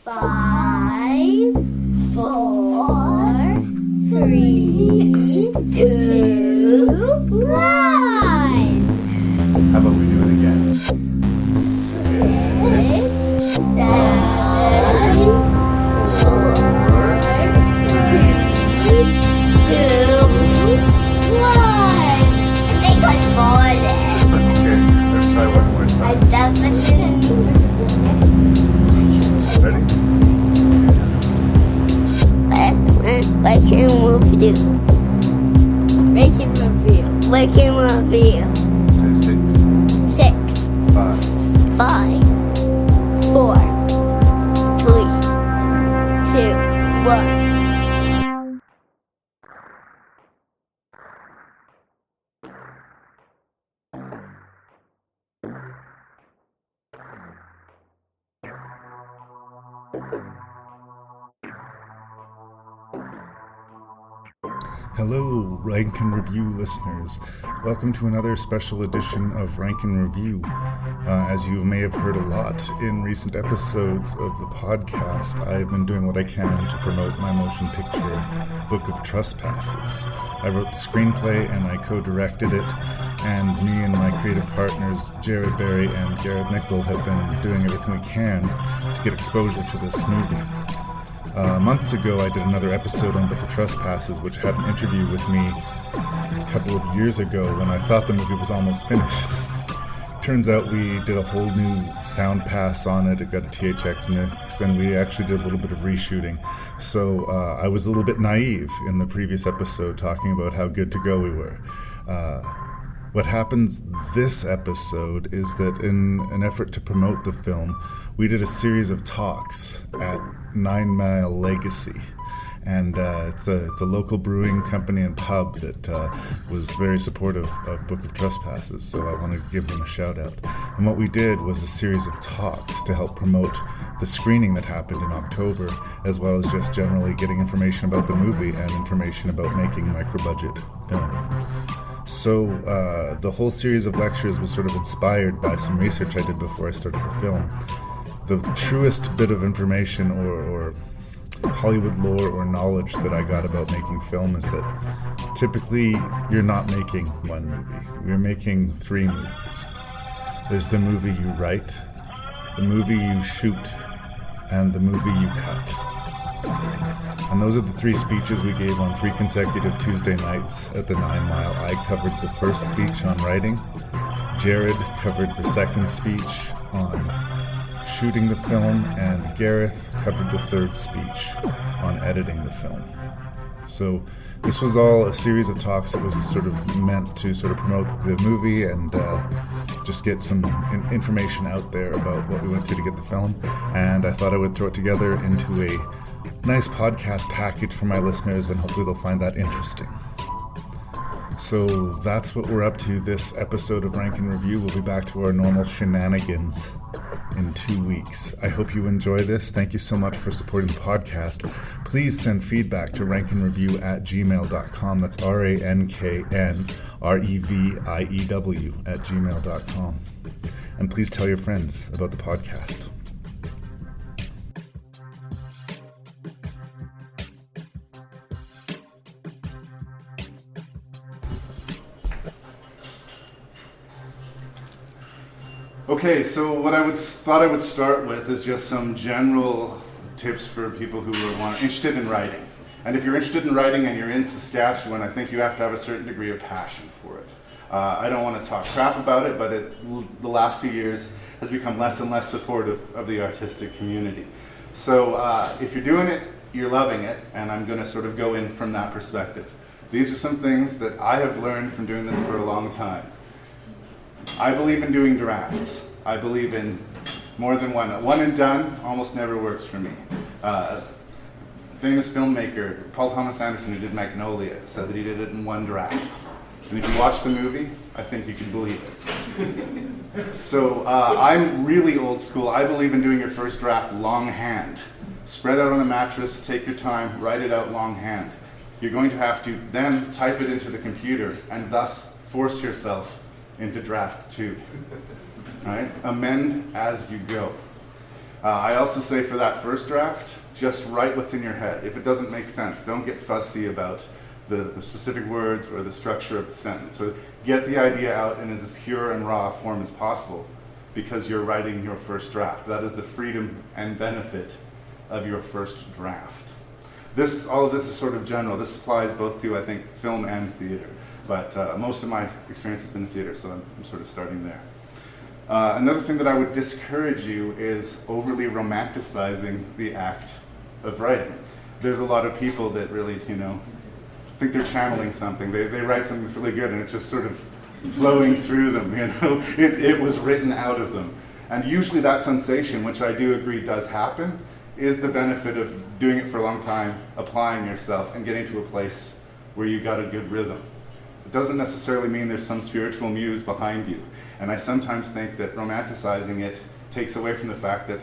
5, 4, 3, 2, 1. How about we do it again? 6, 7, 4, 3, 2, 1. I think I farted. Okay, let's try one more I time. definitely. Ready? I can move you. Making review. Making review. Say 6, 6, 5, 5, 4, 3, 2, 1. Hello, Rank and Review listeners. Welcome to another special edition of Rank and Review. As you may have heard a lot in recent episodes of the podcast, I've been doing what I can to promote my motion picture, Book of Trespasses. I wrote the screenplay and I co-directed it, and me and my creative partners, Jared Berry and Garrett Nickel, have been doing everything we can to get exposure to this movie. Months ago, I did another episode on Book of Trespasses, which had an interview with me a couple of years ago when I thought the movie was almost finished. Turns out we did a whole new sound pass on it. It got a THX mix, and we actually did a little bit of reshooting. So I was a little bit naive in the previous episode talking about how good to go we were. What happens this episode is that in an effort to promote the film, we did a series of talks at 9 Mile Legacy, and it's a local brewing company and pub that was very supportive of Book of Trespasses, so I wanted to give them a shout out. And what we did was a series of talks to help promote the screening that happened in October, as well as just generally getting information about the movie and information about making micro-budget film. So the whole series of lectures was sort of inspired by some research I did before I started the film. The truest bit of information or Hollywood lore or knowledge that I got about making film is that typically you're not making one movie. You're making 3 movies. There's the movie you write, the movie you shoot, and the movie you cut. And those are the 3 speeches we gave on 3 consecutive Tuesday nights at the 9 Mile. I covered the first speech on writing. Jared covered the second speech on shooting the film, and Gareth covered the third speech on editing the film. So this was all a series of talks that was sort of meant to sort of promote the movie and just get some information out there about what we went through to get the film. And I thought I would throw it together into a nice podcast package for my listeners, and hopefully they'll find that interesting. So that's what we're up to this episode of Rank and Review. We'll be back to our normal shenanigans in 2 weeks. I hope you enjoy this. Thank you so much for supporting the podcast. Please send feedback to rankandreview@gmail.com. That's RANKNREVIEW@gmail.com. And please tell your friends about the podcast. Okay, so what I thought I would start with is just some general tips for people who are interested in writing. And if you're interested in writing and you're in Saskatchewan, I think you have to have a certain degree of passion for it. I don't want to talk crap about it, but the last few years has become less and less supportive of the artistic community. So if you're doing it, you're loving it, and I'm going to sort of go in from that perspective. These are some things that I have learned from doing this for a long time. I believe in doing drafts. I believe in more than one. One and done almost never works for me. Famous filmmaker Paul Thomas Anderson, who did Magnolia, said that he did it in one draft. And if you watch the movie, I think you can believe it. So I'm really old school. I believe in doing your first draft longhand. Spread out on a mattress, take your time, write it out longhand. You're going to have to then type it into the computer and thus force yourself into draft 2. Right? Amend as you go. I also say for that first draft, just write what's in your head. If it doesn't make sense, don't get fussy about the specific words or the structure of the sentence. So get the idea out in as pure and raw a form as possible, because you're writing your first draft. That is the freedom and benefit of your first draft. All of this is sort of general. This applies both to, I think, film and theater. But most of my experience has been in theater, so I'm sort of starting there. Another thing that I would discourage you is overly romanticizing the act of writing. There's a lot of people that really, think they're channeling something. They write something that's really good and it's just sort of flowing through them, It was written out of them. And usually that sensation, which I do agree does happen, is the benefit of doing it for a long time, applying yourself, and getting to a place where you got a good rhythm. It doesn't necessarily mean there's some spiritual muse behind you. And I sometimes think that romanticizing it takes away from the fact that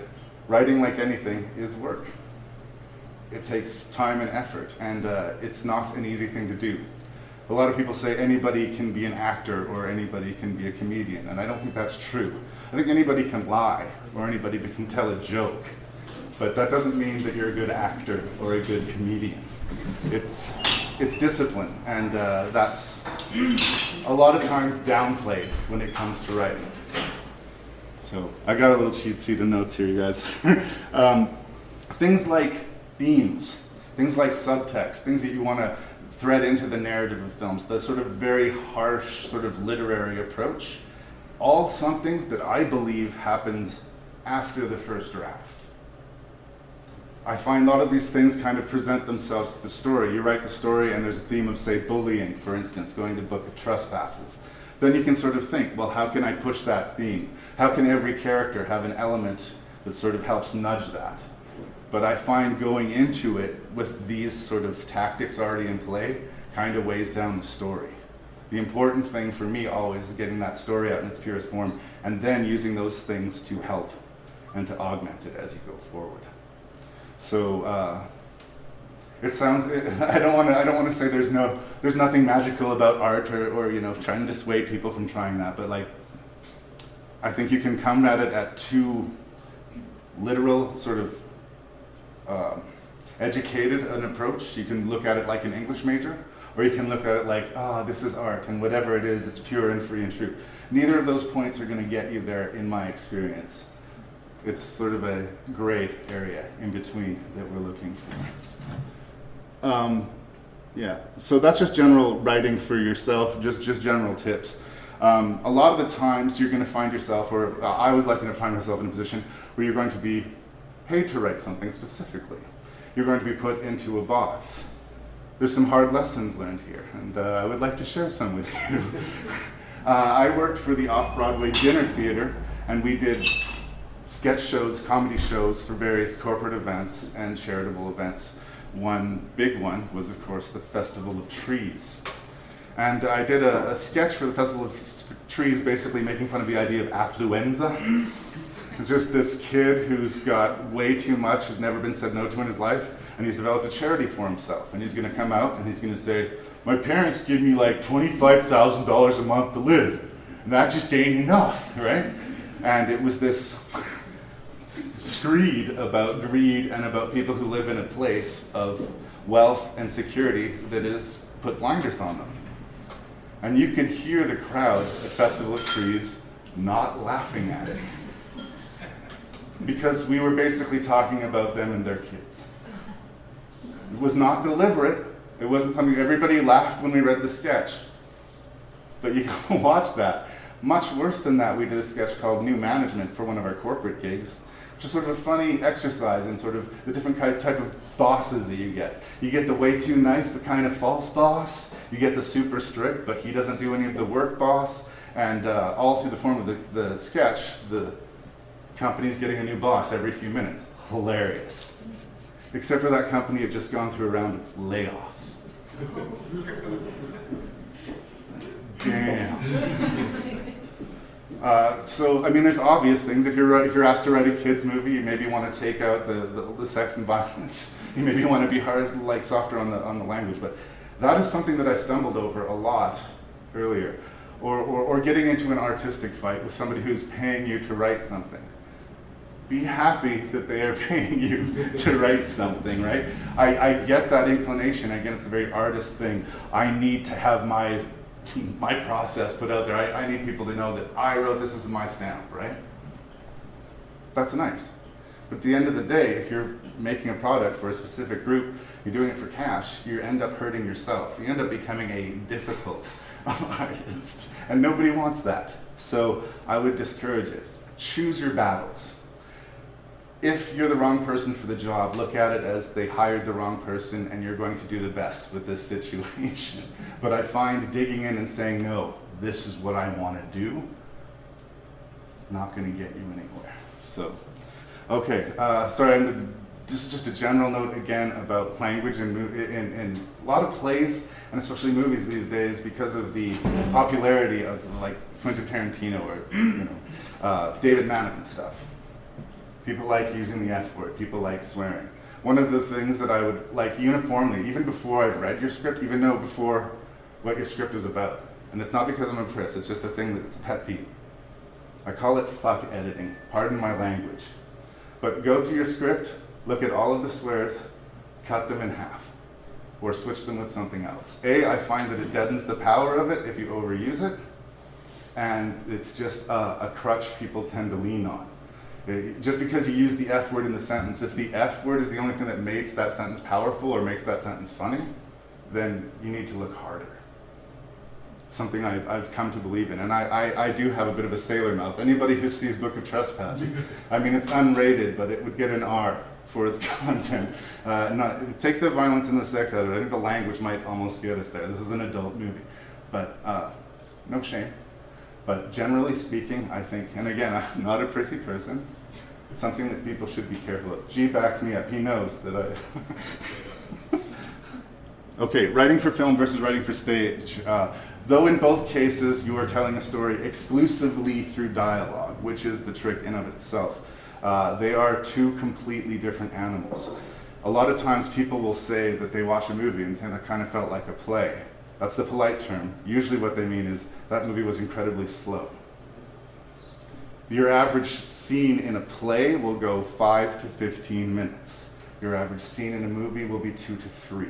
writing, like anything, is work. It takes time and effort, and it's not an easy thing to do. A lot of people say anybody can be an actor or anybody can be a comedian, and I don't think that's true. I think anybody can lie or anybody can tell a joke, but that doesn't mean that you're a good actor or a good comedian. It's discipline, and that's a lot of times downplayed when it comes to writing. So I got a little cheat sheet of notes here, you guys. Things like themes, things like subtext, things that you want to thread into the narrative of films, the sort of very harsh sort of literary approach, all something that I believe happens after the first draft. I find a lot of these things kind of present themselves to the story. You write the story and there's a theme of, say, bullying, for instance, going to Book of Trespasses. Then you can sort of think, well, how can I push that theme? How can every character have an element that sort of helps nudge that? But I find going into it with these sort of tactics already in play kind of weighs down the story. The important thing for me always is getting that story out in its purest form and then using those things to help and to augment it as you go forward. So it sounds. I don't want to say there's nothing magical about art or trying to dissuade people from trying that. But I think you can come at it at too literal, sort of educated an approach. You can look at it like an English major, or you can look at it like, this is art, and whatever it is, it's pure and free and true. Neither of those points are going to get you there, in my experience. It's sort of a gray area in between that we're looking for. So that's just general writing for yourself, just general tips. A lot of the times you're going to find yourself, or I was lucky to find myself in a position where you're going to be paid to write something specifically. You're going to be put into a box. There's some hard lessons learned here, and I would like to share some with you. I worked for the Off-Broadway Dinner Theater, and we did sketch shows, comedy shows for various corporate events and charitable events. One big one was, of course, the Festival of Trees. And I did a sketch for the Festival of Trees basically making fun of the idea of affluenza. It's just this kid who's got way too much, has never been said no to in his life, and he's developed a charity for himself. And he's going to come out and he's going to say, my parents give me like $25,000 a month to live, and that just ain't enough, right? And it was this screed about greed and about people who live in a place of wealth and security that has put blinders on them. And you could hear the crowd at Festival of Trees not laughing at it, because we were basically talking about them and their kids. It was not deliberate. It wasn't something everybody laughed when we read the sketch. But you can watch that. Much worse than that, we did a sketch called New Management for one of our corporate gigs, which is sort of a funny exercise in sort of the different type of bosses that you get. You get the way too nice, the kind of false boss. You get the super strict, but he doesn't do any of the work boss. And all through the form of the sketch, the company's getting a new boss every few minutes. Hilarious. Except for that company had just gone through a round of layoffs. Damn. There's obvious things. If you're asked to write a kids movie, you maybe want to take out the sex and violence. You maybe want to be softer on the language. But that is something that I stumbled over a lot earlier. Or getting into an artistic fight with somebody who's paying you to write something. be happy that they are paying you to write something, right? I get that inclination. Again, it's the very artist thing. I need to have my process put out there. I need people to know that I wrote this as my stamp, right? That's nice. But at the end of the day, if you're making a product for a specific group, you're doing it for cash, you end up hurting yourself. You end up becoming a difficult artist. And nobody wants that. So I would discourage it. Choose your battles. If you're the wrong person for the job, look at it as they hired the wrong person and you're going to do the best with this situation. But I find digging in and saying, no, this is what I want to do, not going to get you anywhere. So, okay, sorry, this is just a general note again about language in a lot of plays, and especially movies these days, because of the popularity of like Quentin Tarantino or David Mamet and stuff. People like using the F word, people like swearing. One of the things that I would like uniformly, even before I've read your script, even know before what your script is about, and it's not because I'm impressed, it's just a thing that's a pet peeve. I call it fuck editing, pardon my language. But go through your script, look at all of the swears, cut them in half, or switch them with something else. I find that it deadens the power of it if you overuse it, and it's just a crutch people tend to lean on. Just because you use the F word in the sentence, if the F word is the only thing that makes that sentence powerful or makes that sentence funny, then you need to look harder. Something I've come to believe in. And I do have a bit of a sailor mouth. Anybody who sees Book of Trespass, I mean, it's unrated, but it would get an R for its content. Take the violence and the sex out of it. I think the language might almost get us there. This is an adult movie. But no shame. But generally speaking, I think, and again, I'm not a prissy person, it's something that people should be careful of. G backs me up. He knows that I... Okay, writing for film versus writing for stage. Though in both cases you are telling a story exclusively through dialogue, which is the trick in of itself, they are two completely different animals. A lot of times people will say that they watch a movie and think that kind of felt like a play. That's the polite term. Usually what they mean is that movie was incredibly slow. Your average scene in a play will go 5 to 15 minutes. Your average scene in a movie will be 2 to 3.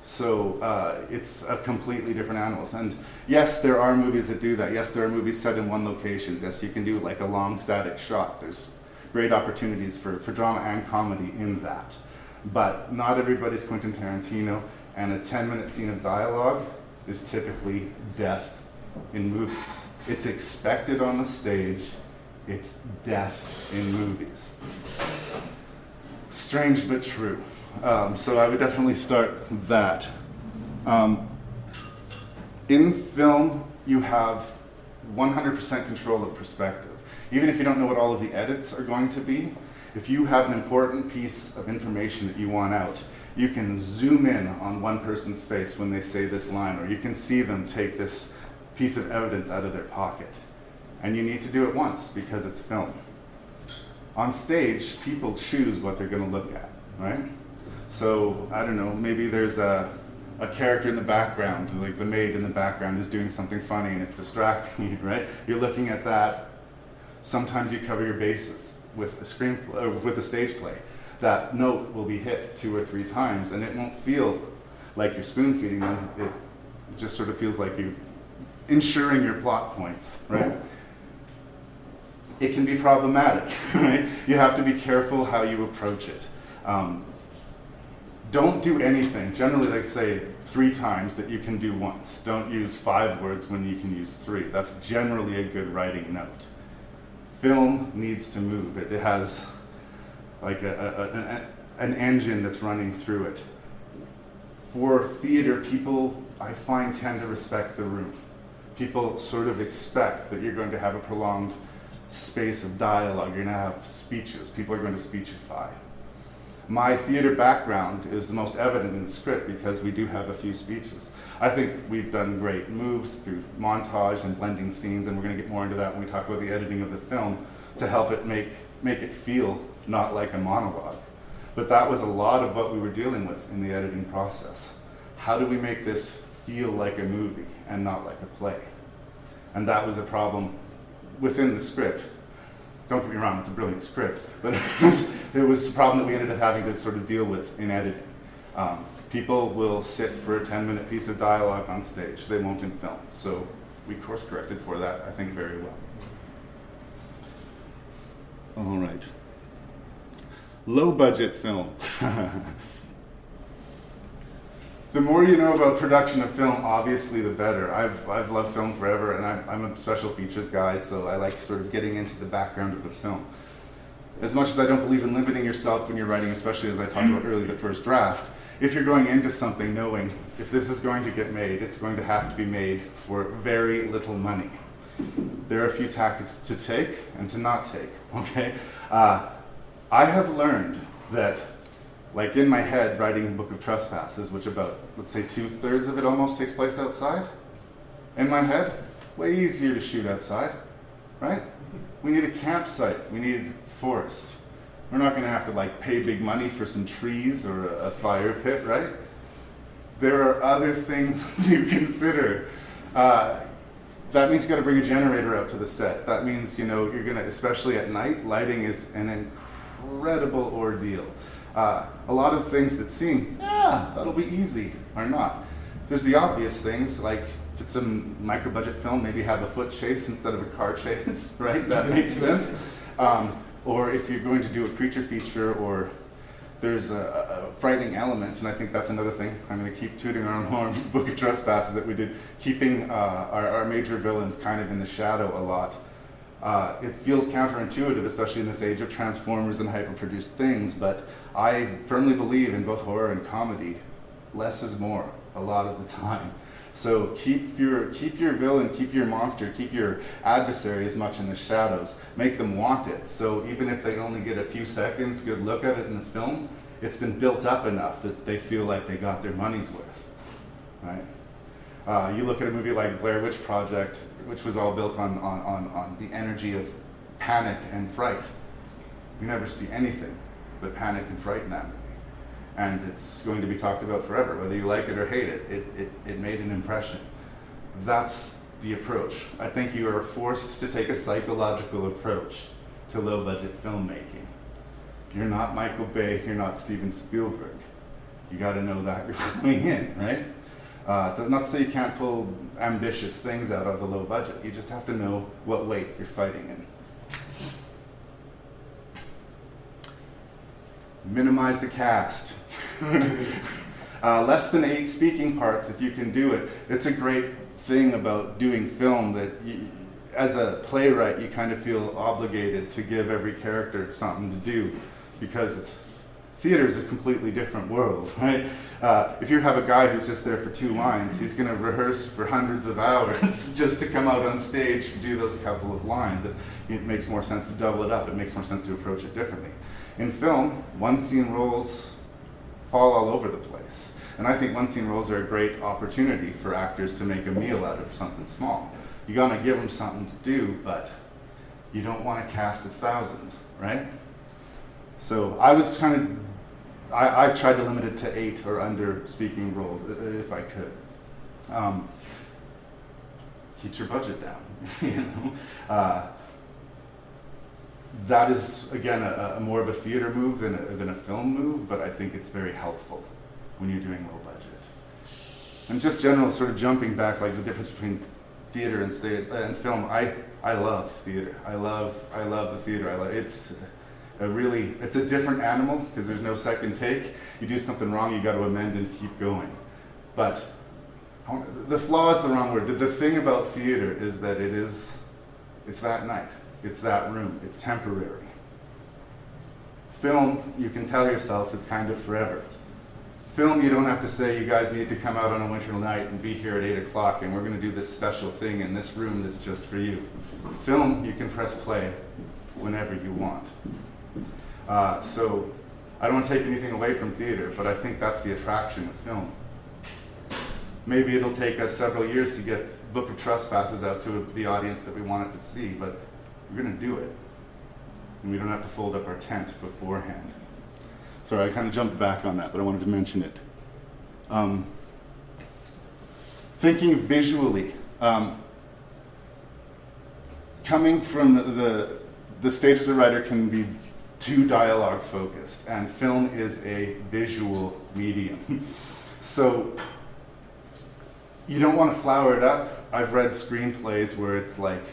So it's a completely different animals. And yes, there are movies that do that. Yes, there are movies set in one location. Yes, you can do like a long static shot. There's great opportunities for drama and comedy in that. But not everybody's Quentin Tarantino, and a 10-minute scene of dialogue is typically death in movies. It's expected on the stage, it's death in movies. Strange but true. So I would definitely start that. In film, you have 100% control of perspective. Even if you don't know what all of the edits are going to be, if you have an important piece of information that you want out, you can zoom in on one person's face when they say this line, or you can see them take this piece of evidence out of their pocket. And you need to do it once because it's film. On stage, people choose what they're going to look at, right? So, I don't know, maybe there's a character in the background, like the maid in the background is doing something funny and it's distracting you, right? You're looking at that. Sometimes you cover your bases with a screenplay, with a stage play. That note will be hit 2 or 3 times, and it won't feel like you're spoon feeding them. It just sort of feels like you're ensuring your plot points, right? It can be problematic, right? You have to be careful how you approach it. Don't do anything, generally like say 3 times that you can do once. Don't use 5 words when you can use 3. That's generally a good writing note. Film needs to move. It has like an engine that's running through it. For theater, people, I find, tend to respect the room. People sort of expect that you're going to have a prolonged space of dialogue. You're going to have speeches. People are going to speechify. My theater background is the most evident in the script because we do have a few speeches. I think we've done great moves through montage and blending scenes, and we're going to get more into that when we talk about the editing of the film to help it make it feel not like a monologue. But that was a lot of what we were dealing with in the editing process. How do we make this feel like a movie and not like a play? And that was a problem within the script. don't get me wrong, it's a brilliant script, but it was a problem that we ended up having to sort of deal with in editing. People will sit for a 10-minute piece of dialogue on stage. They won't in film. So we course corrected for that, I think, very well. All right. Low budget film. The more you know about production of film, obviously the better. I've loved film forever, and I'm a special features guy, so I like sort of getting into the background of the film. As much as I don't believe in limiting yourself when you're writing, especially as I talked about earlier, the first draft, if you're going into something knowing if this is going to get made, it's going to have to be made for very little money. There are a few tactics to take and to not take, okay? I have learned that, like in my head, writing Book of Trespasses, which about, let's say 2/3 of it almost takes place outside. In my head, way easier to shoot outside, right? We need a campsite, we need forest. We're not gonna have to like pay big money for some trees or a fire pit, right? There are other things to consider. That means you gotta bring a generator out to the set. That means, you're gonna, especially at night, lighting is an incredible ordeal. A lot of things that seem, that'll be easy, are not. There's the obvious things, like if it's a micro-budget film, maybe have a foot chase instead of a car chase, right? That makes sense. Or if you're going to do a creature feature, or there's a frightening element, and I think that's another thing. I'm going to keep tooting our own horn for Book of Trespasses that we did, keeping our major villains kind of in the shadow a lot. It feels counterintuitive, especially in this age of Transformers and hyper-produced things, but I firmly believe in both horror and comedy. Less is more a lot of the time. So keep your villain, keep your monster, keep your adversary as much in the shadows. Make them want it. So even if they only get a few seconds, good look at it in the film, it's been built up enough that they feel like they got their money's worth, right? You look at a movie like Blair Witch Project, which was all built on the energy of panic and fright. You never see anything but panic and fright in that movie. And it's going to be talked about forever, whether you like it or hate it. It made an impression. That's the approach. I think you are forced to take a psychological approach to low-budget filmmaking. You're not Michael Bay, you're not Steven Spielberg. You gotta know that you're going in, right? Not to say you can't pull ambitious things out of the low budget. You just have to know what weight you're fighting in. Minimize the cast. Less than 8 speaking parts if you can do it. It's a great thing about doing film that as a playwright you kind of feel obligated to give every character something to do, because theater is a completely different world, right? If you have a guy who's just there for 2 lines, he's going to rehearse for hundreds of hours just to come out on stage to do those couple of lines. It makes more sense to double it up. It makes more sense to approach it differently. In film, one-scene roles fall all over the place. And I think one-scene roles are a great opportunity for actors to make a meal out of something small. You gotta give them something to do, but you don't want a cast of thousands, right? So I was I tried to limit it to 8 or under speaking roles, if I could. Keeps your budget down, That is, again, a more of a theater move than a film move, but I think it's very helpful when you're doing low budget. And just general sort of jumping back, like the difference between theater and film. I love theater. I love the theater. It's a different animal because there's no second take. You do something wrong, you got to amend and keep going. But the flaw is the wrong word. The thing about theater is that it's that night. It's that room. It's temporary. Film, you can tell yourself, is kind of forever. Film, you don't have to say, you guys need to come out on a winter night and be here at 8 o'clock and we're going to do this special thing in this room that's just for you. Film, you can press play whenever you want. So I don't want to take anything away from theater, but I think that's the attraction of film. Maybe it'll take us several years to get Book of Trespasses out to the audience that we want it to see, but we're going to do it. And we don't have to fold up our tent beforehand. Sorry, I kind of jumped back on that, but I wanted to mention it. Thinking visually. Coming from the stage as a writer can be too dialogue focused, and film is a visual medium. So you don't want to flower it up. I've read screenplays where it's like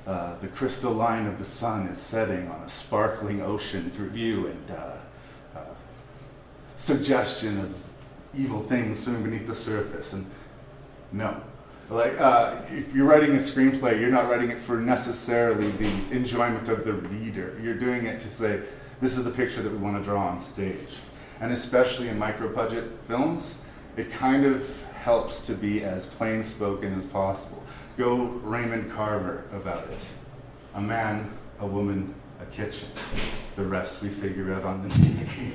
the crystal line of the sun is setting on a sparkling ocean through view, and suggestion of evil things swimming beneath the surface. And no. Like, if you're writing a screenplay, you're not writing it for necessarily the enjoyment of the reader. You're doing it to say, this is the picture that we want to draw on stage. And especially in micro-budget films, it kind of helps to be as plain-spoken as possible. Go Raymond Carver about it. A man, a woman, a kitchen. The rest we figure out on the day,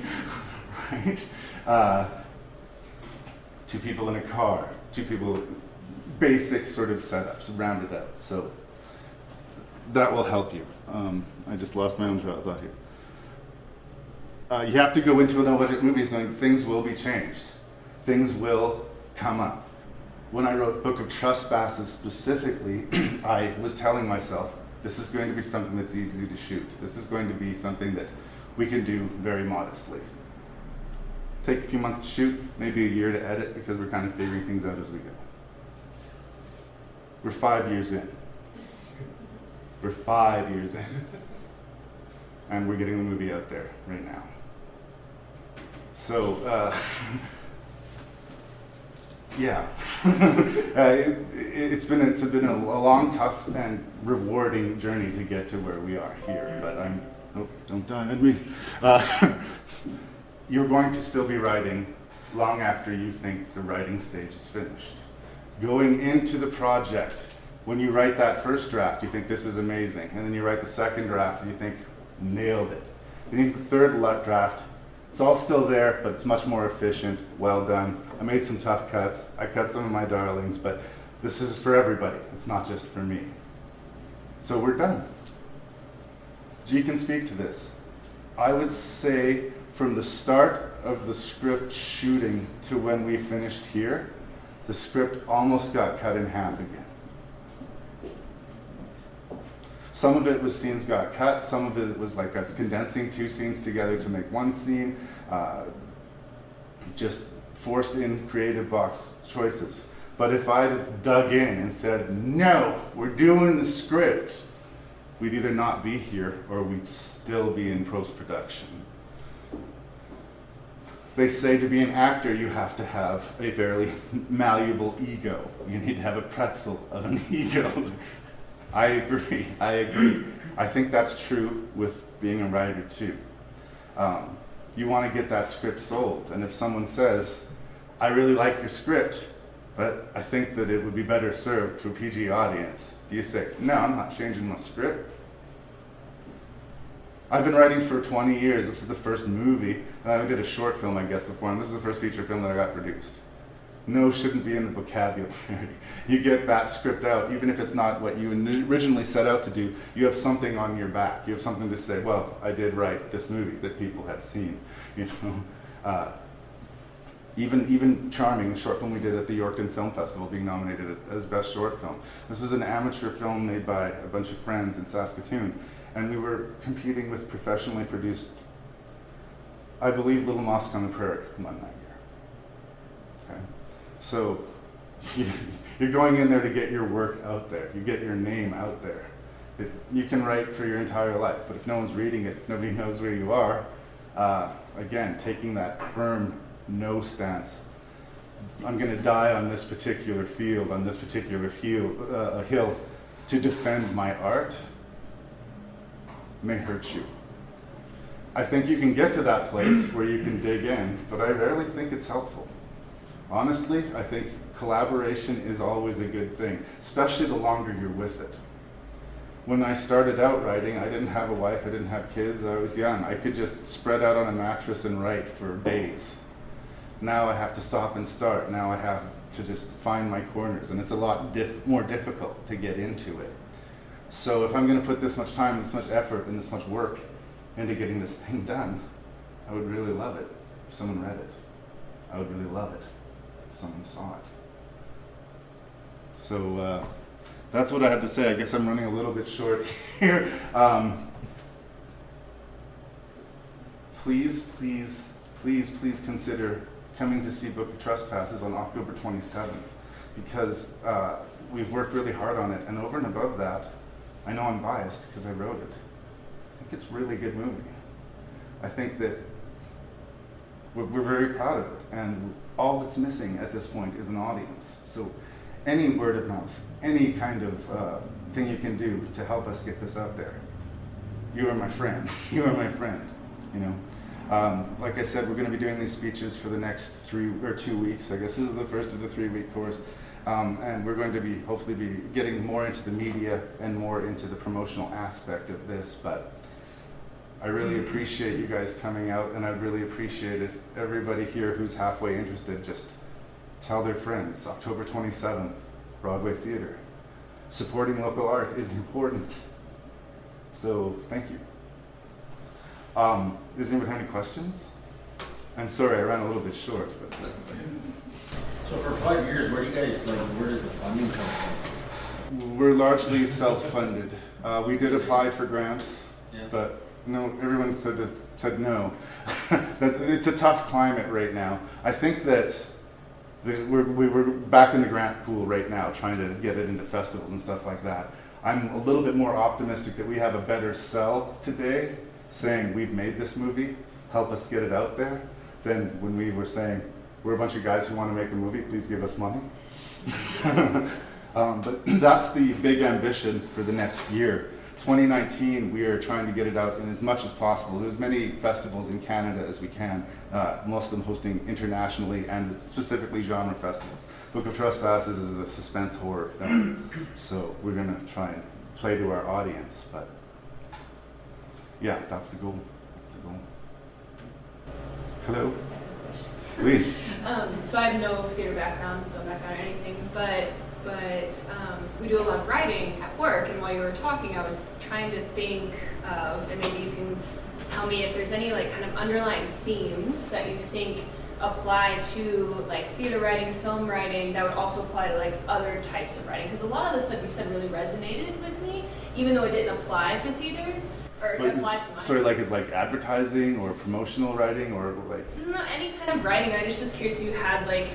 right? Two people in a car, two people, basic sort of setups, rounded out. So that will help you. I just lost my own thought here. You have to go into a no-budget movie knowing things will be changed. Things will come up. When I wrote Book of Trespasses specifically, I was telling myself, this is going to be something that's easy to shoot. This is going to be something that we can do very modestly. Take a few months to shoot, maybe a year to edit, because we're kind of figuring things out as we go. We're 5 years in. We're 5 years in. And we're getting the movie out there right now. So, yeah. It's been a long, tough, and rewarding journey to get to where we are here. But don't die on me. You're going to still be writing long after you think the writing stage is finished. Going into the project, when you write that first draft, you think this is amazing. And then you write the second draft and you think, nailed it. You think the third draft, it's all still there, but it's much more efficient, well done. I made some tough cuts. I cut some of my darlings, but this is for everybody. It's not just for me. So we're done. G can speak to this. I would say from the start of the script shooting to when we finished here, the script almost got cut in half again. Some of it was scenes got cut, some of it was like us condensing two scenes together to make one scene, just forced in creative box choices. But if I'd have dug in and said, no, we're doing the script, we'd either not be here or we'd still be in post-production. They say to be an actor, you have to have a fairly malleable ego. You need to have a pretzel of an ego. I agree. I think that's true with being a writer too. You want to get that script sold. And if someone says, I really like your script, but I think that it would be better served to a PG audience, do you say, no, I'm not changing my script? I've been writing for 20 years. This is the first movie, and I did a short film, I guess, before, and this is the first feature film that I got produced. No shouldn't be in the vocabulary. You get that script out, even if it's not what you originally set out to do, you have something on your back. You have something to say, well, I did write this movie that people have seen. You know, even Charming, the short film we did at the Yorkton Film Festival, being nominated as Best Short Film. This was an amateur film made by a bunch of friends in Saskatoon. And we were competing with professionally produced, I believe, Little Mosque on the Prairie won that year. Okay? So you're going in there to get your work out there. You get your name out there. You can write for your entire life, but if no one's reading it, if nobody knows where you are, again, taking that firm no stance. I'm going to die on this particular field, on this particular hill, to defend my art, may hurt you. I think you can get to that place where you can dig in, but I rarely think it's helpful. Honestly, I think collaboration is always a good thing, especially the longer you're with it. When I started out writing, I didn't have a wife, I didn't have kids, I was young. I could just spread out on a mattress and write for days. Now I have to stop and start. Now I have to just find my corners, and it's a lot more difficult to get into it. So if I'm going to put this much time and this much effort and this much work into getting this thing done, I would really love it if someone read it. I would really love it if someone saw it. So that's what I have to say. I guess I'm running a little bit short here. please consider coming to see Book of Trespasses on October 27th, because we've worked really hard on it, and over and above that, I know I'm biased because I wrote it. I think it's a really good movie. I think that we're very proud of it, and all that's missing at this point is an audience. So any word of mouth, any kind of thing you can do to help us get this out there. You are my friend. You are my friend, you know. Like I said, we're going to be doing these speeches for the next 2 weeks. I guess this is the first of the 3-week course. And we're going to be hopefully be getting more into the media and more into the promotional aspect of this. But I really appreciate you guys coming out, and I'd really appreciate if everybody here who's halfway interested just tell their friends. October 27th, Broadway Theater. Supporting local art is important. So thank you. Does anyone have any questions? I'm sorry, I ran a little bit short, but. So for 5 years, where does the funding come from? We're largely self-funded. We did apply for grants, Yeah. but no, everyone said no. That it's a tough climate right now. I think that we're back in the grant pool right now, trying to get it into festivals and stuff like that. I'm a little bit more optimistic that we have a better sell today, saying we've made this movie, help us get it out there, than when we were saying we're a bunch of guys who want to make a movie, please give us money. But that's the big ambition for the next year. 2019, we are trying to get it out in as much as possible, as many festivals in Canada as we can, most of them hosting internationally and specifically genre festivals. Book of Trespasses is a suspense horror film, so we're going to try and play to our audience, but yeah, that's the goal. That's the goal. Hello? Please. So I have no theater background, film background or anything, but we do a lot of writing at work, and while you were talking, I was trying to think of, and maybe you can tell me if there's any like kind of underlying themes that you think apply to like theater writing, film writing, that would also apply to like other types of writing, because a lot of the stuff you said really resonated with me, even though it didn't apply to theater. Or apply to mine. Sorry, like is like advertising or promotional writing or like? No, any kind of writing. I was just curious if you had like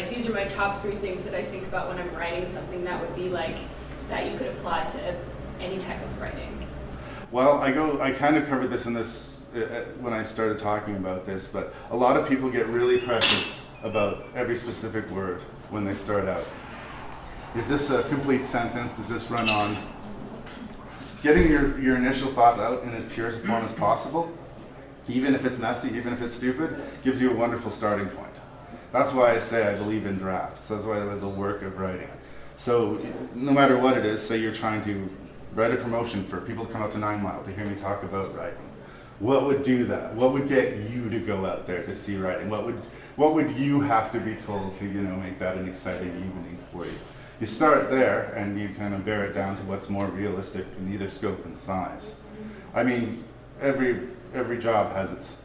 these are my top 3 things that I think about when I'm writing something that would be like that you could apply to any type of writing. Well, I kind of covered this in this when I started talking about this, but a lot of people get really precious about every specific word when they start out. Is this a complete sentence? Does this run on? Getting your initial thought out in as pure a form as possible, even if it's messy, even if it's stupid, gives you a wonderful starting point. That's why I say I believe in drafts. That's why I love the work of writing. So no matter what it is, say you're trying to write a promotion for people to come out to 9 Mile to hear me talk about writing. What would do that? What would get you to go out there to see writing? What would you have to be told to make that an exciting evening for you? You start there and you kind of bear it down to what's more realistic in either scope and size. I mean, every job has its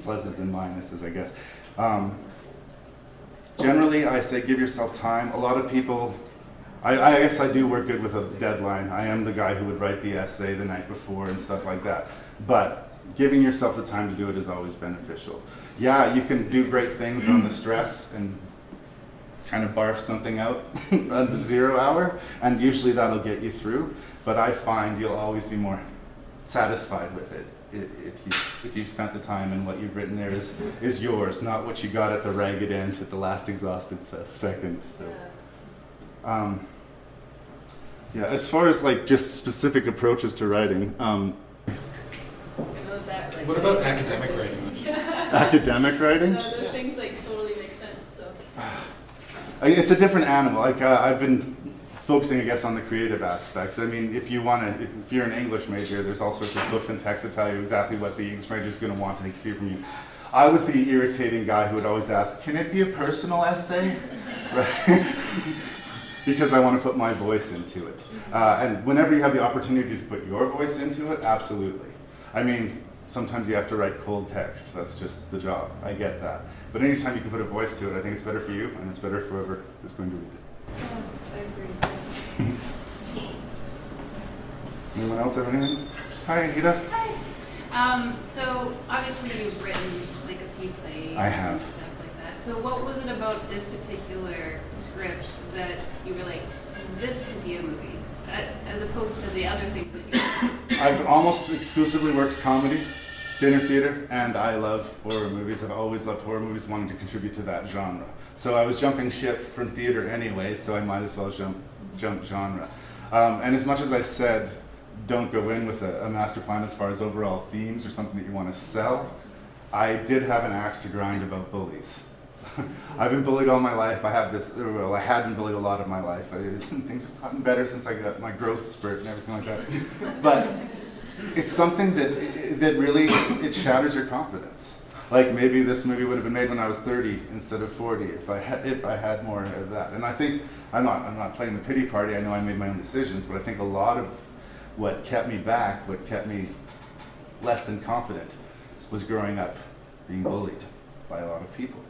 pluses and minuses, I guess. Generally, I say give yourself time. A lot of people, I guess I do work good with a deadline. I am the guy who would write the essay the night before and stuff like that. But giving yourself the time to do it is always beneficial. Yeah, you can do great things on the stress and kind of barf something out at the 0 hour, and usually that'll get you through, but I find you'll always be more satisfied with it if you've spent the time and what you've written there is yours, not what you got at the ragged end at the last exhausted second. So, yeah, as far as like just specific approaches to writing, What about academic writing? academic writing? No, those things like totally make sense. So. It's a different animal. Like I've been focusing, I guess, on the creative aspect. I mean, if you're an English major, there's all sorts of books and texts to tell you exactly what the English major is going to want to hear from you. I was the irritating guy who would always ask, "Can it be a personal essay?" Right? Because I want to put my voice into it. And whenever you have the opportunity to put your voice into it, absolutely. I mean, sometimes you have to write cold text. That's just the job. I get that. But anytime you can put a voice to it, I think it's better for you, and it's better for whoever is going to read it. Oh, I agree. Anyone else have anything? Hi, Anita. Hi. So obviously you've written like a few plays I have. and stuff like that. So what was it about this particular script that you were like, this could be a movie, as opposed to the other things that you I've almost exclusively worked comedy, dinner theater, and I love horror movies. I've always loved horror movies, wanting to contribute to that genre. So I was jumping ship from theater anyway, so I might as well jump genre. And as much as I said, don't go in with a master plan as far as overall themes or something that you want to sell, I did have an axe to grind about bullies. I've been bullied all my life. I had been bullied a lot of my life. Things have gotten better since I got my growth spurt and everything like that. But it's something that really, it shatters your confidence. Like maybe this movie would have been made when I was 30 instead of 40 if I had more of that. And I think, I'm not playing the pity party. I know I made my own decisions, but I think a lot of what kept me back, what kept me less than confident, was growing up being bullied by a lot of people.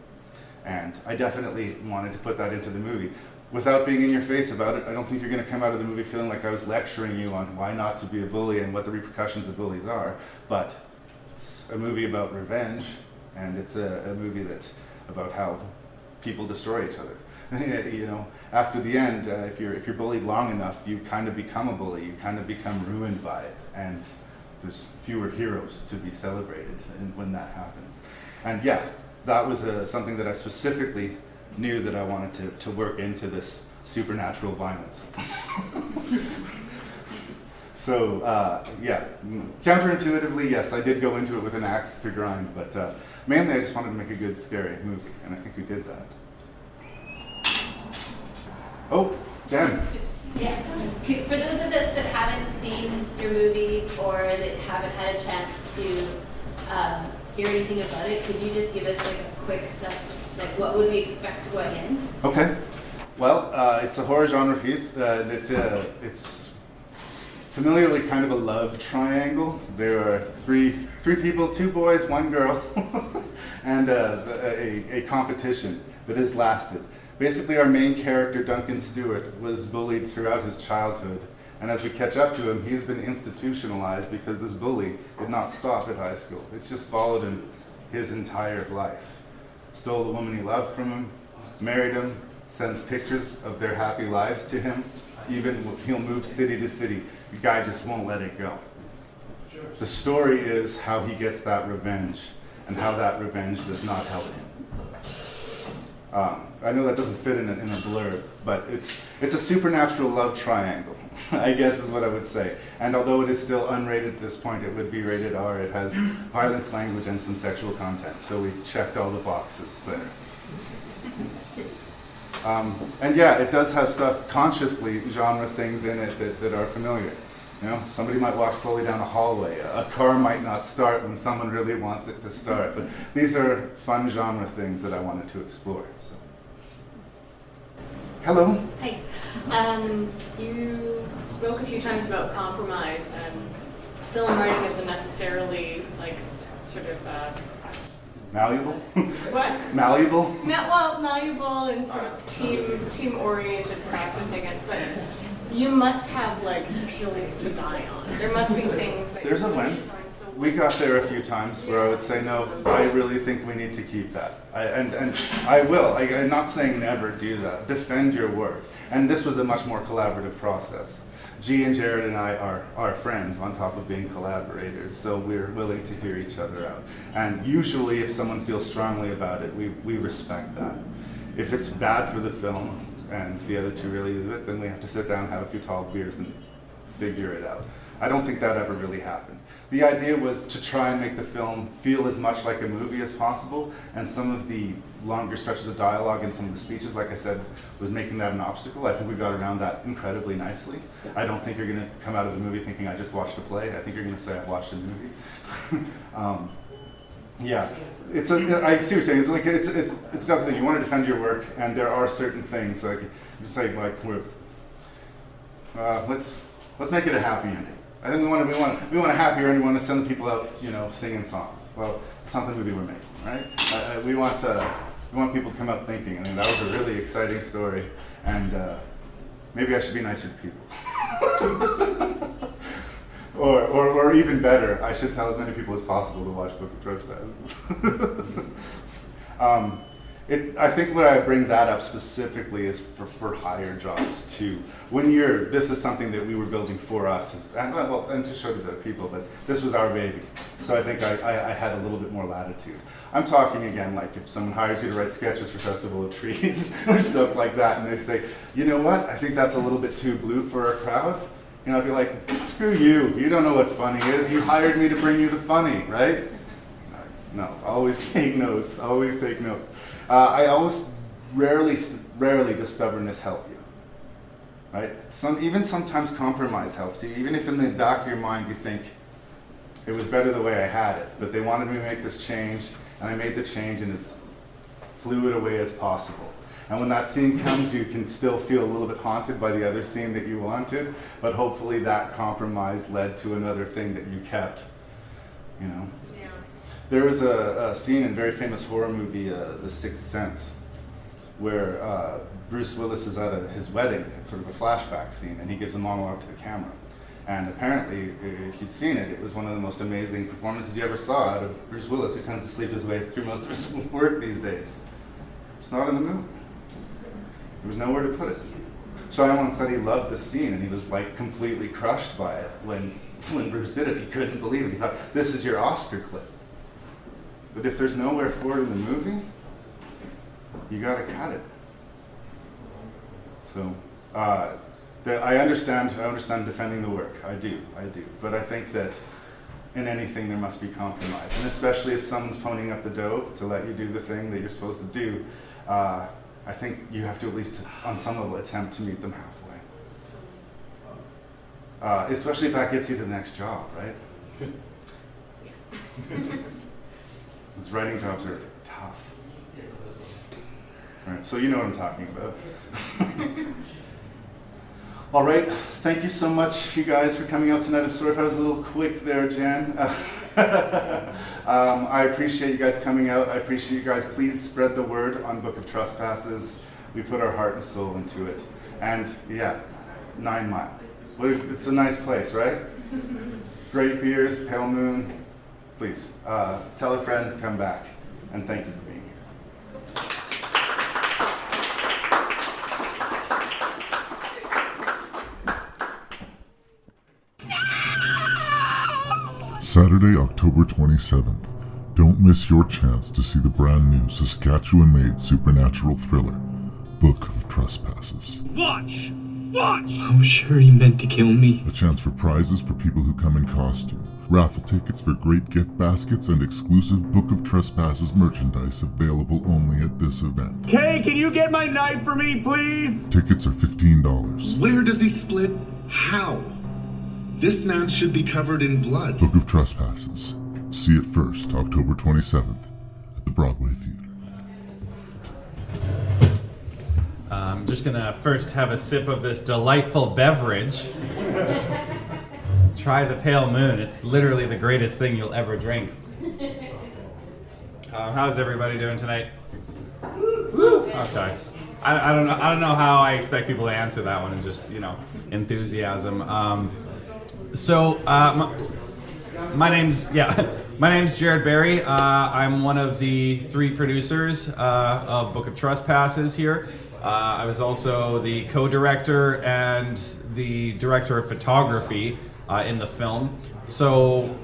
And I definitely wanted to put that into the movie. Without being in your face about it, I don't think you're going to come out of the movie feeling like I was lecturing you on why not to be a bully and what the repercussions of bullies are. But it's a movie about revenge, and it's a movie that's about how people destroy each other. You know, after the end, if you're bullied long enough, you kind of become a bully. You kind of become ruined by it, and there's fewer heroes to be celebrated when that happens. And yeah, that was something that I specifically knew that I wanted to work into this supernatural violence. So yeah, counterintuitively, yes, I did go into it with an axe to grind, but mainly I just wanted to make a good, scary movie, and I think we did that. Oh, Jen. Yeah, for those of us that haven't seen your movie or that haven't had a chance to hear anything about it, could you just give us like a quick like what would we expect going in? Okay. Well, it's a horror genre piece. It's familiarly kind of a love triangle. There are three people, 2 boys, 1 girl, and a competition that has lasted. Basically, our main character, Duncan Stewart, was bullied throughout his childhood. And as we catch up to him, he's been institutionalized because this bully did not stop at high school. It's just followed him his entire life. Stole the woman he loved from him, married him, sends pictures of their happy lives to him. Even he'll move city to city. The guy just won't let it go. The story is how he gets that revenge and how that revenge does not help him. I know that doesn't fit in a blurb, but it's a supernatural love triangle, I guess is what I would say. And although it is still unrated at this point, it would be rated R. It has violence, language, and some sexual content, so we checked all the boxes there. And yeah, it does have stuff, consciously genre things in it that are familiar. You know, somebody might walk slowly down a hallway. A car might not start when someone really wants it to start. But these are fun genre things that I wanted to explore. So. Hello. Hi. You spoke a few times about compromise, and film writing isn't necessarily like sort of Malleable? what? Malleable? Malleable and sort of team-oriented practice, I guess. But you must have like hills to die on. There must be things that There's a you're when. really feeling so We got there a few times where I would say, no, I really think we need to keep that. And I will. I'm not saying never do that. Defend your work. And this was a much more collaborative process. G and Jared and I are friends on top of being collaborators, so we're willing to hear each other out. And usually if someone feels strongly about it, we respect that. If it's bad for the film and the other two really do it, then we have to sit down, have a few tall beers and figure it out. I don't think that ever really happened. The idea was to try and make the film feel as much like a movie as possible, and some of the longer stretches of dialogue and some of the speeches, like I said, was making that an obstacle. I think we got around that incredibly nicely. I don't think you're going to come out of the movie thinking I just watched a play. I think you're going to say I watched a movie. Yeah, I see what you're saying. It's like it's definitely you want to defend your work, and there are certain things like you say like let's make it a happy ending. I think we want a happier ending. We want to send people out, singing songs. Well, it's not the movie we're making, right? We want people to come out thinking. I mean, that was a really exciting story, and maybe I should be nicer to people. Or even better, I should tell as many people as possible to watch Book of Trespasses. I think what I bring that up specifically is for higher jobs too. This is something that we were building for us, and to show to the people, but this was our baby. So I think I had a little bit more latitude. I'm talking again, like if someone hires you to write sketches for Festival of Trees or stuff like that, and they say, you know what, I think that's a little bit too blue for our crowd. You know, I'd be like, screw you, you don't know what funny is, you hired me to bring you the funny, right? No, always take notes, always take notes. Rarely does stubbornness help you, right? Even sometimes compromise helps you, even if in the back of your mind you think, it was better the way I had it, but they wanted me to make this change, and I made the change in as fluid a way as possible. And when that scene comes, you can still feel a little bit haunted by the other scene that you wanted, but hopefully that compromise led to another thing that you kept, you know? Yeah. There was a scene in a very famous horror movie, The Sixth Sense, where Bruce Willis is at his wedding. It's sort of a flashback scene, and he gives a monologue to the camera. And apparently, if you'd seen it, it was one of the most amazing performances you ever saw out of Bruce Willis, who tends to sleep his way through most of his work these days. It's not in the movie. There was nowhere to put it. Shyamalan said he loved the scene, and he was like completely crushed by it when Bruce did it. He couldn't believe it. He thought, this is your Oscar clip. But if there's nowhere for it in the movie, you gotta cut it. So, I understand defending the work. I do. But I think that in anything there must be compromise, and especially if someone's ponying up the dough to let you do the thing that you're supposed to do, I think you have to at least, on some level, attempt to meet them halfway. Especially if that gets you to the next job, right? Because writing jobs are tough. Right, so you know what I'm talking about. All right, thank you so much, you guys, for coming out tonight. I'm sorry if I was a little quick there, Jan. I appreciate you guys coming out. I appreciate you guys. Please spread the word on Book of Trespasses. We put our heart and soul into it. And yeah, 9 Mile. It's a nice place, right? Great beers, Pale Moon. Please, tell a friend, come back. And thank you for being here. Saturday, October 27th. Don't miss your chance to see the brand new Saskatchewan-made supernatural thriller, Book of Trespasses. Watch! I'm sure he meant to kill me. A chance for prizes for people who come in costume, raffle tickets for great gift baskets, and exclusive Book of Trespasses merchandise available only at this event. Kay, can you get my knife for me, please? Tickets are $15. Where does he split? How? This man should be covered in blood. Book of Trespasses. See it first, October 27th, at the Broadway Theater. I'm just gonna first have a sip of this delightful beverage. Try the Pale Moon. It's literally the greatest thing you'll ever drink. How's everybody doing tonight? Okay. I don't know how I expect people to answer that one, and just, enthusiasm. My name's Jared Barry. I'm one of the 3 producers of Book of Trespasses here. I was also the co-director and the director of photography in the film. So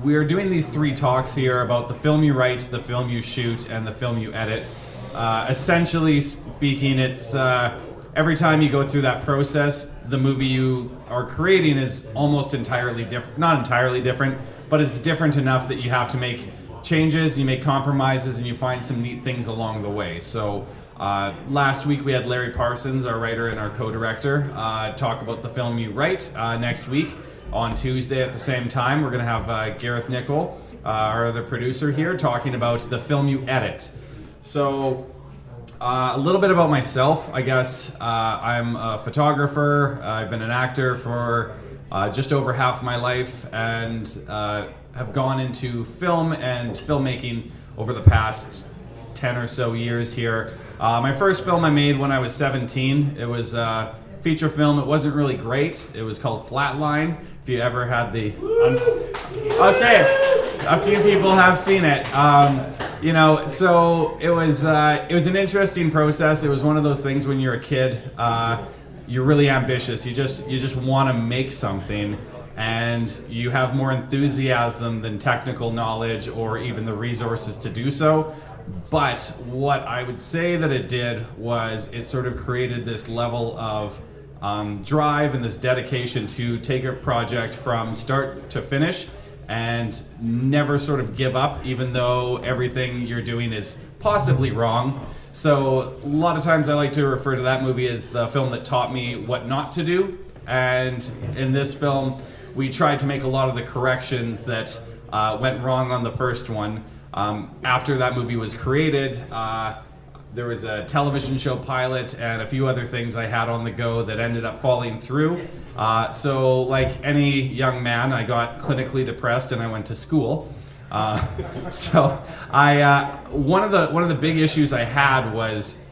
we're doing these 3 talks here about the film you write, the film you shoot, and the film you edit. Essentially speaking, it's every time you go through that process, the movie you are creating is almost entirely different. Not entirely different, but it's different enough that you have to make changes, you make compromises, and you find some neat things along the way. So last week we had Larry Parsons, our writer and our co-director, talk about the film you write. Next week, on Tuesday at the same time, we're going to have Gareth Nickel, our other producer here, talking about the film you edit. So a little bit about myself, I guess. I'm a photographer. I've been an actor for just over half my life, and have gone into film and filmmaking over the past 10 or so years here. My first film I made when I was 17. It was feature film. It wasn't really great. It was called Flatline. If you ever had the... Okay, a few people have seen it. So it was an interesting process. It was one of those things when you're a kid, you're really ambitious. You just want to make something, and you have more enthusiasm than technical knowledge or even the resources to do so. But what I would say that it did was it sort of created this level of drive and this dedication to take a project from start to finish and never sort of give up, even though everything you're doing is possibly wrong. So a lot of times I like to refer to that movie as the film that taught me what not to do. And in this film, we tried to make a lot of the corrections that went wrong on the first one. After that movie was created, there was a television show pilot and a few other things I had on the go that ended up falling through. So like any young man, I got clinically depressed and I went to school. So one of the big issues I had was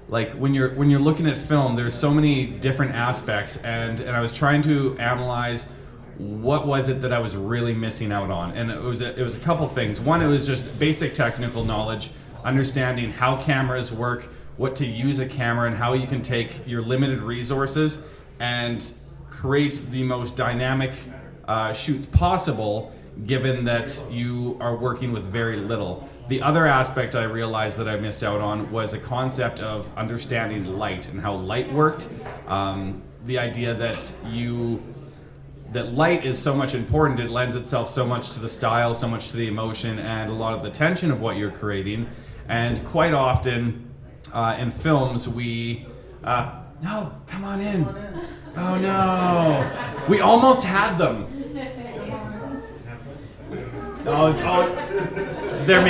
when you're looking at film, there's so many different aspects, and I was trying to analyze what was it that I was really missing out on. And it was a couple things. One, it was just basic technical knowledge, understanding how cameras work, what to use a camera, and how you can take your limited resources and create the most dynamic shoots possible, given that you are working with very little. The other aspect I realized that I missed out on was a concept of understanding light and how light worked. The idea that light is so much important, it lends itself so much to the style, so much to the emotion, and a lot of the tension of what you're creating. And quite often in films, no, come on in. Oh no, we almost had them. They're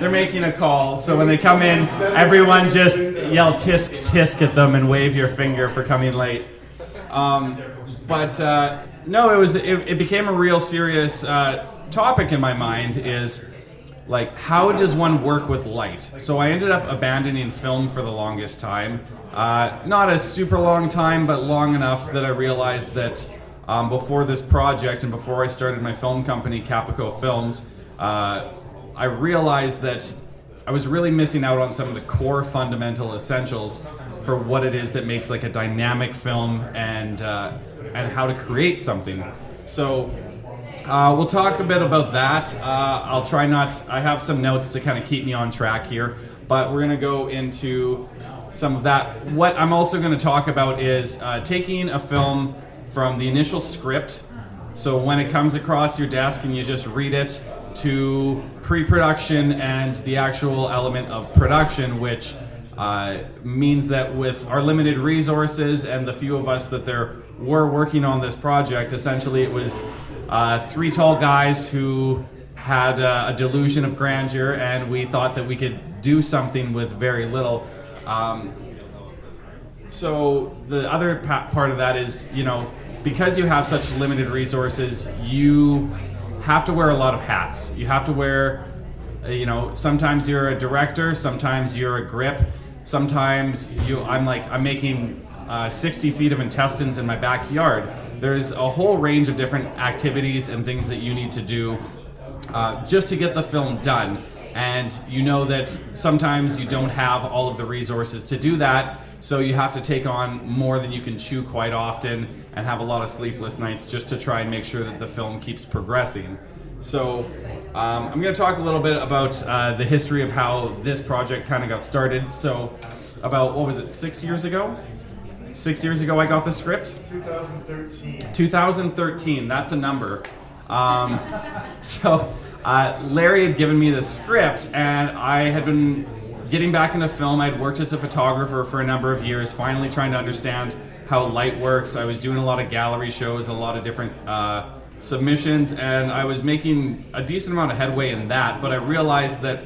making a call. So when they come in, everyone just yell tisk tisk at them and wave your finger for coming late. No, it became a real serious topic in my mind, is like, how does one work with light? So I ended up abandoning film for the longest time. Not a super long time, but long enough that I realized that before this project and before I started my film company, Capico Films, I realized that I was really missing out on some of the core fundamental essentials for what it is that makes like a dynamic film and how to create something. So we'll talk a bit about that. I'll try not, I have some notes to kind of keep me on track here, but we're going to go into some of that. What I'm also going to talk about is taking a film from the initial script, so when it comes across your desk and you just read it, to pre-production and the actual element of production, which means that with our limited resources and the few of us that there were working on this project, essentially it was three tall guys who had a delusion of grandeur, and we thought that we could do something with very little. So the other part of that is, because you have such limited resources, you have to wear a lot of hats. You have to wear, sometimes you're a director, sometimes you're a grip, sometimes I'm making 60 feet of intestines in my backyard. There's a whole range of different activities and things that you need to do just to get the film done. And you know that sometimes you don't have all of the resources to do that, so you have to take on more than you can chew quite often and have a lot of sleepless nights just to try and make sure that the film keeps progressing. So I'm going to talk a little bit about the history of how this project kind of got started. So about, 6 years ago? 6 years ago I got the script? 2013, that's a number. Larry had given me the script, and I had been getting back into film. I'd worked as a photographer for a number of years, finally trying to understand how light works. I was doing a lot of gallery shows, a lot of different submissions, and I was making a decent amount of headway in that, but I realized that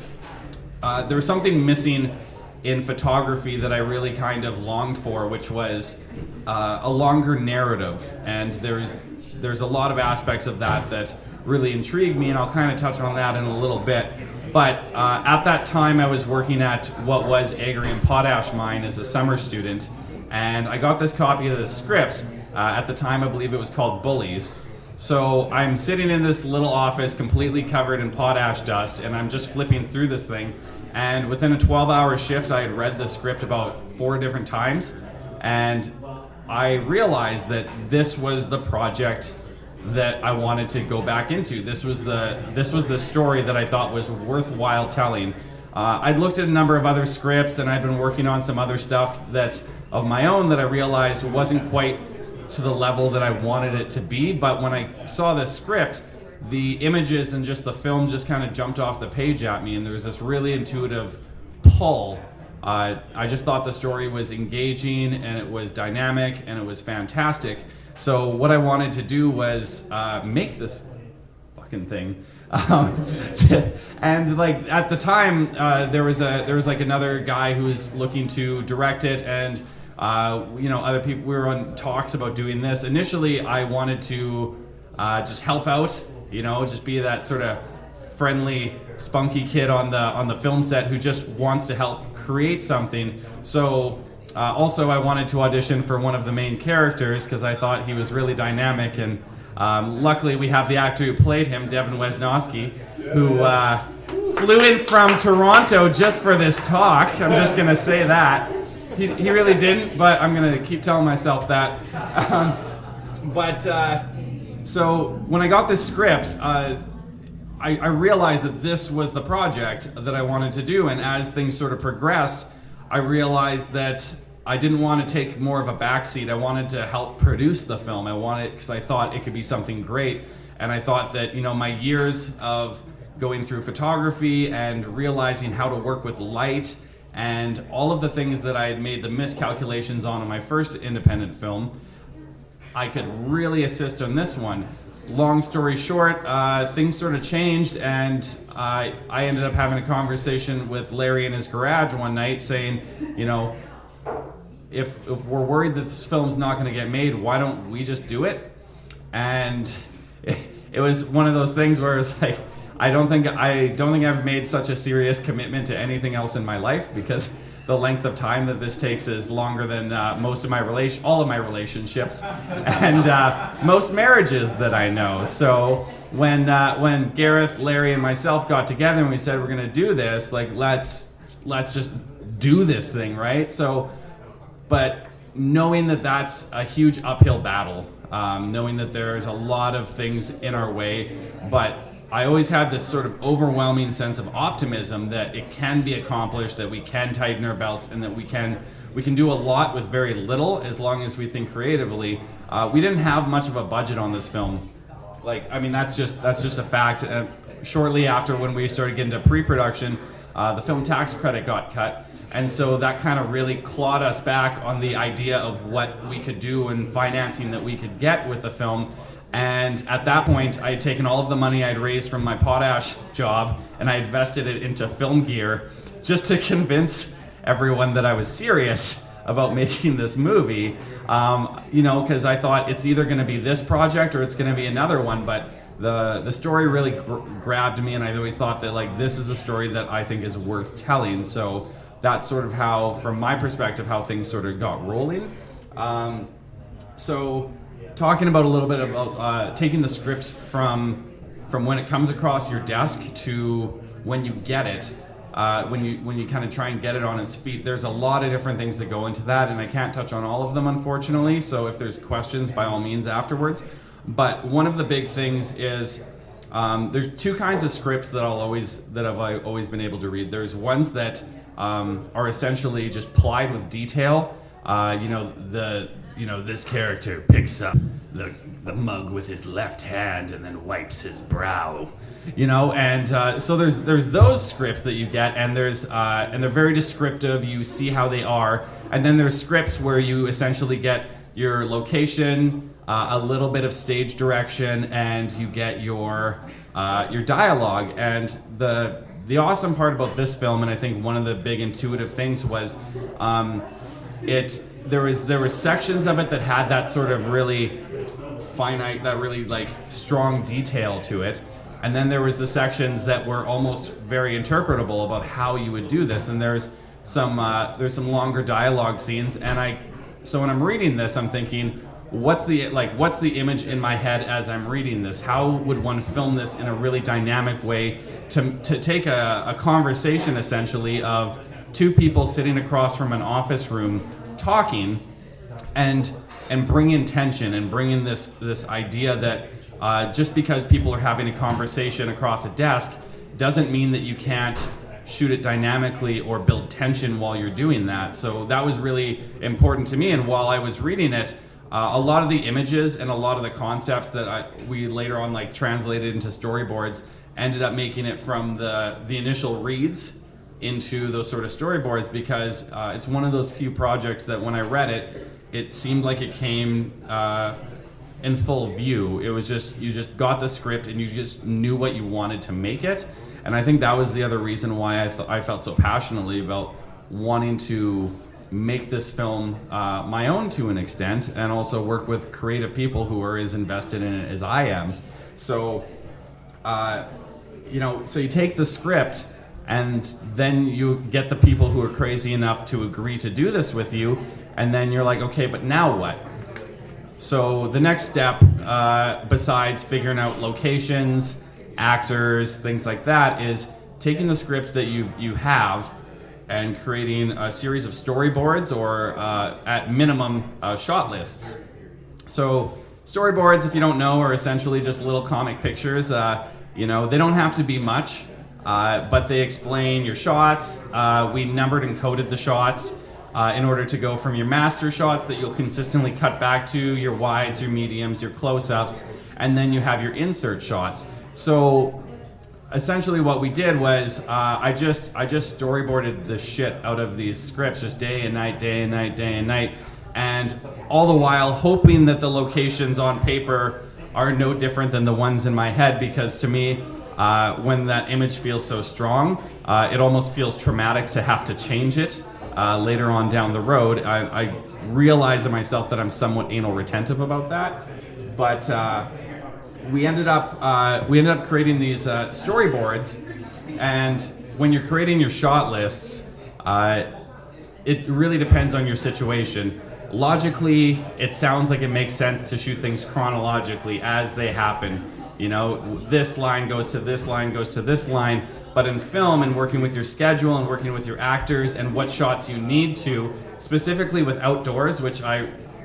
there was something missing in photography that I really kind of longed for, which was a longer narrative. And there's a lot of aspects of that really intrigued me, and I'll kind of touch on that in a little bit. But at that time, I was working at what was Agrium Potash Mine as a summer student, and I got this copy of the script. At the time, I believe it was called Bullies. So I'm sitting in this little office completely covered in potash dust, and I'm just flipping through this thing. And within a 12-hour shift, I had read the script about 4 different times, and I realized that this was the project that I wanted to go back into. This was the story that I thought was worthwhile telling. I'd looked at a number of other scripts, and I'd been working on some other stuff that of my own that I realized wasn't quite to the level that I wanted it to be. But when I saw this script, the images and just the film just kind of jumped off the page at me, and there was this really intuitive pull. I just thought the story was engaging, and it was dynamic, and it was fantastic. So what I wanted to do was make this fucking thing. And like at the time, there was like another guy who was looking to direct it, and other people. We were on talks about doing this. Initially, I wanted to just help out, just be that sort of friendly, spunky kid on the film set who just wants to help create something. So. Also, I wanted to audition for one of the main characters because I thought he was really dynamic, and luckily we have the actor who played him, Devin Wesnowski, who flew in from Toronto just for this talk. I'm just going to say that. He really didn't, but I'm going to keep telling myself that. So when I got this script, I realized that this was the project that I wanted to do, and as things sort of progressed, I realized that I didn't want to take more of a backseat. I wanted to help produce the film. Because I thought it could be something great. And I thought that, my years of going through photography and realizing how to work with light and all of the things that I had made the miscalculations on in my first independent film, I could really assist on this one. Long story short, things sort of changed, and I ended up having a conversation with Larry in his garage one night saying, if we're worried that this film's not going to get made, why don't we just do it? And it was one of those things where it's like, I don't think I've made such a serious commitment to anything else in my life, because the length of time that this takes is longer than all of my relationships and most marriages that I know. So when Gareth, Larry, and myself got together and we said we're gonna do this, like let's just do this thing, right? So, but knowing that that's a huge uphill battle, knowing that there's a lot of things in our way, but I always had this sort of overwhelming sense of optimism that it can be accomplished, that we can tighten our belts, and that we can do a lot with very little as long as we think creatively. We didn't have much of a budget on this film. That's just a fact. Shortly after, when we started getting to pre-production, the film tax credit got cut, and so that kind of really clawed us back on the idea of what we could do and financing that we could get with the film. And at that point, I had taken all of the money I'd raised from my potash job and I invested it into film gear just to convince everyone that I was serious about making this movie. Because I thought it's either going to be this project or it's going to be another one. But the story really grabbed me, and I always thought that this is the story that I think is worth telling. So that's sort of how, from my perspective, how things sort of got rolling. Talking about a little bit about taking the script from when it comes across your desk to when you get it, when you kind of try and get it on its feet, there's a lot of different things that go into that, and I can't touch on all of them, unfortunately. So if there's questions, by all means afterwards. But one of the big things is there's two kinds of scripts that I've always been able to read. There's ones that are essentially just plied with detail. This character picks up the mug with his left hand and then wipes his brow, so there's those scripts that you get, and they're very descriptive. You see how they are, and then there's scripts where you essentially get your location, a little bit of stage direction, and you get your dialogue. And the awesome part about this film, and I think one of the big intuitive things was, there was sections of it that had that sort of really finite, that really strong detail to it, And then there was the sections that were almost very interpretable about how you would do this. And there's some longer dialogue scenes. And so when I'm reading this, I'm thinking, what's the image in my head as I'm reading this? How would one film this in a really dynamic way to take a conversation essentially of two people sitting across from an office room talking and bring in tension and bring in this idea that just because people are having a conversation across a desk doesn't mean that you can't shoot it dynamically or build tension while you're doing that. So that was really important to me. And while I was reading it, a lot of the images and a lot of the concepts that we later on translated into storyboards ended up making it from the initial reads into those sort of storyboards, because it's one of those few projects that when I read it, it seemed like it came in full view. It was just, you just got the script and you just knew what you wanted to make it. And I think that was the other reason why I felt so passionately about wanting to make this film my own to an extent, and also work with creative people who are as invested in it as I am. So, so you take the script and then you get the people who are crazy enough to agree to do this with you, and then you're like, okay, but now what? So the next step, besides figuring out locations, actors, things like that, is taking the scripts that you have and creating a series of storyboards or at minimum shot lists. So storyboards, if you don't know, are essentially just little comic pictures. They don't have to be much, but they explain your shots. We numbered and coded the shots in order to go from your master shots that you'll consistently cut back to, your wides, your mediums, your close-ups, and then you have your insert shots. So essentially what we did was I just storyboarded the shit out of these scripts, just day and night, day and night, day and night, and all the while hoping that the locations on paper are no different than the ones in my head, because to me, when that image feels so strong, it almost feels traumatic to have to change it later on down the road. I realize in myself that I'm somewhat anal retentive about that, but we ended up creating these storyboards. And when you're creating your shot lists, it really depends on your situation. Logically, it sounds like it makes sense to shoot things chronologically as they happen. This line goes to this line, goes to this line. But in film, and working with your schedule and working with your actors and what shots you need to, specifically with outdoors, which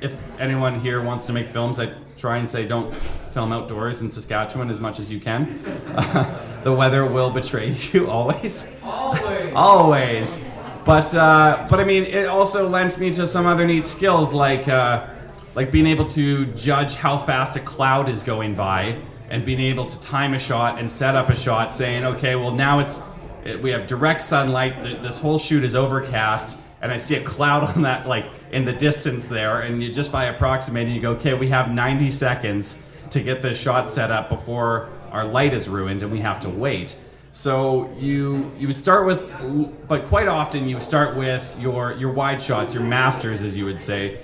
if anyone here wants to make films, I try and say don't film outdoors in Saskatchewan as much as you can. The weather will betray you always. Always. But I mean, it also lends me to some other neat skills, like being able to judge how fast a cloud is going by, and being able to time a shot and set up a shot, saying, okay, well now we have direct sunlight. This whole shoot is overcast, and I see a cloud on that, in the distance there, and you just by approximating, you go, okay, we have 90 seconds to get this shot set up before our light is ruined, and we have to wait. So you would start with, but quite often you start with your wide shots, your masters, as you would say.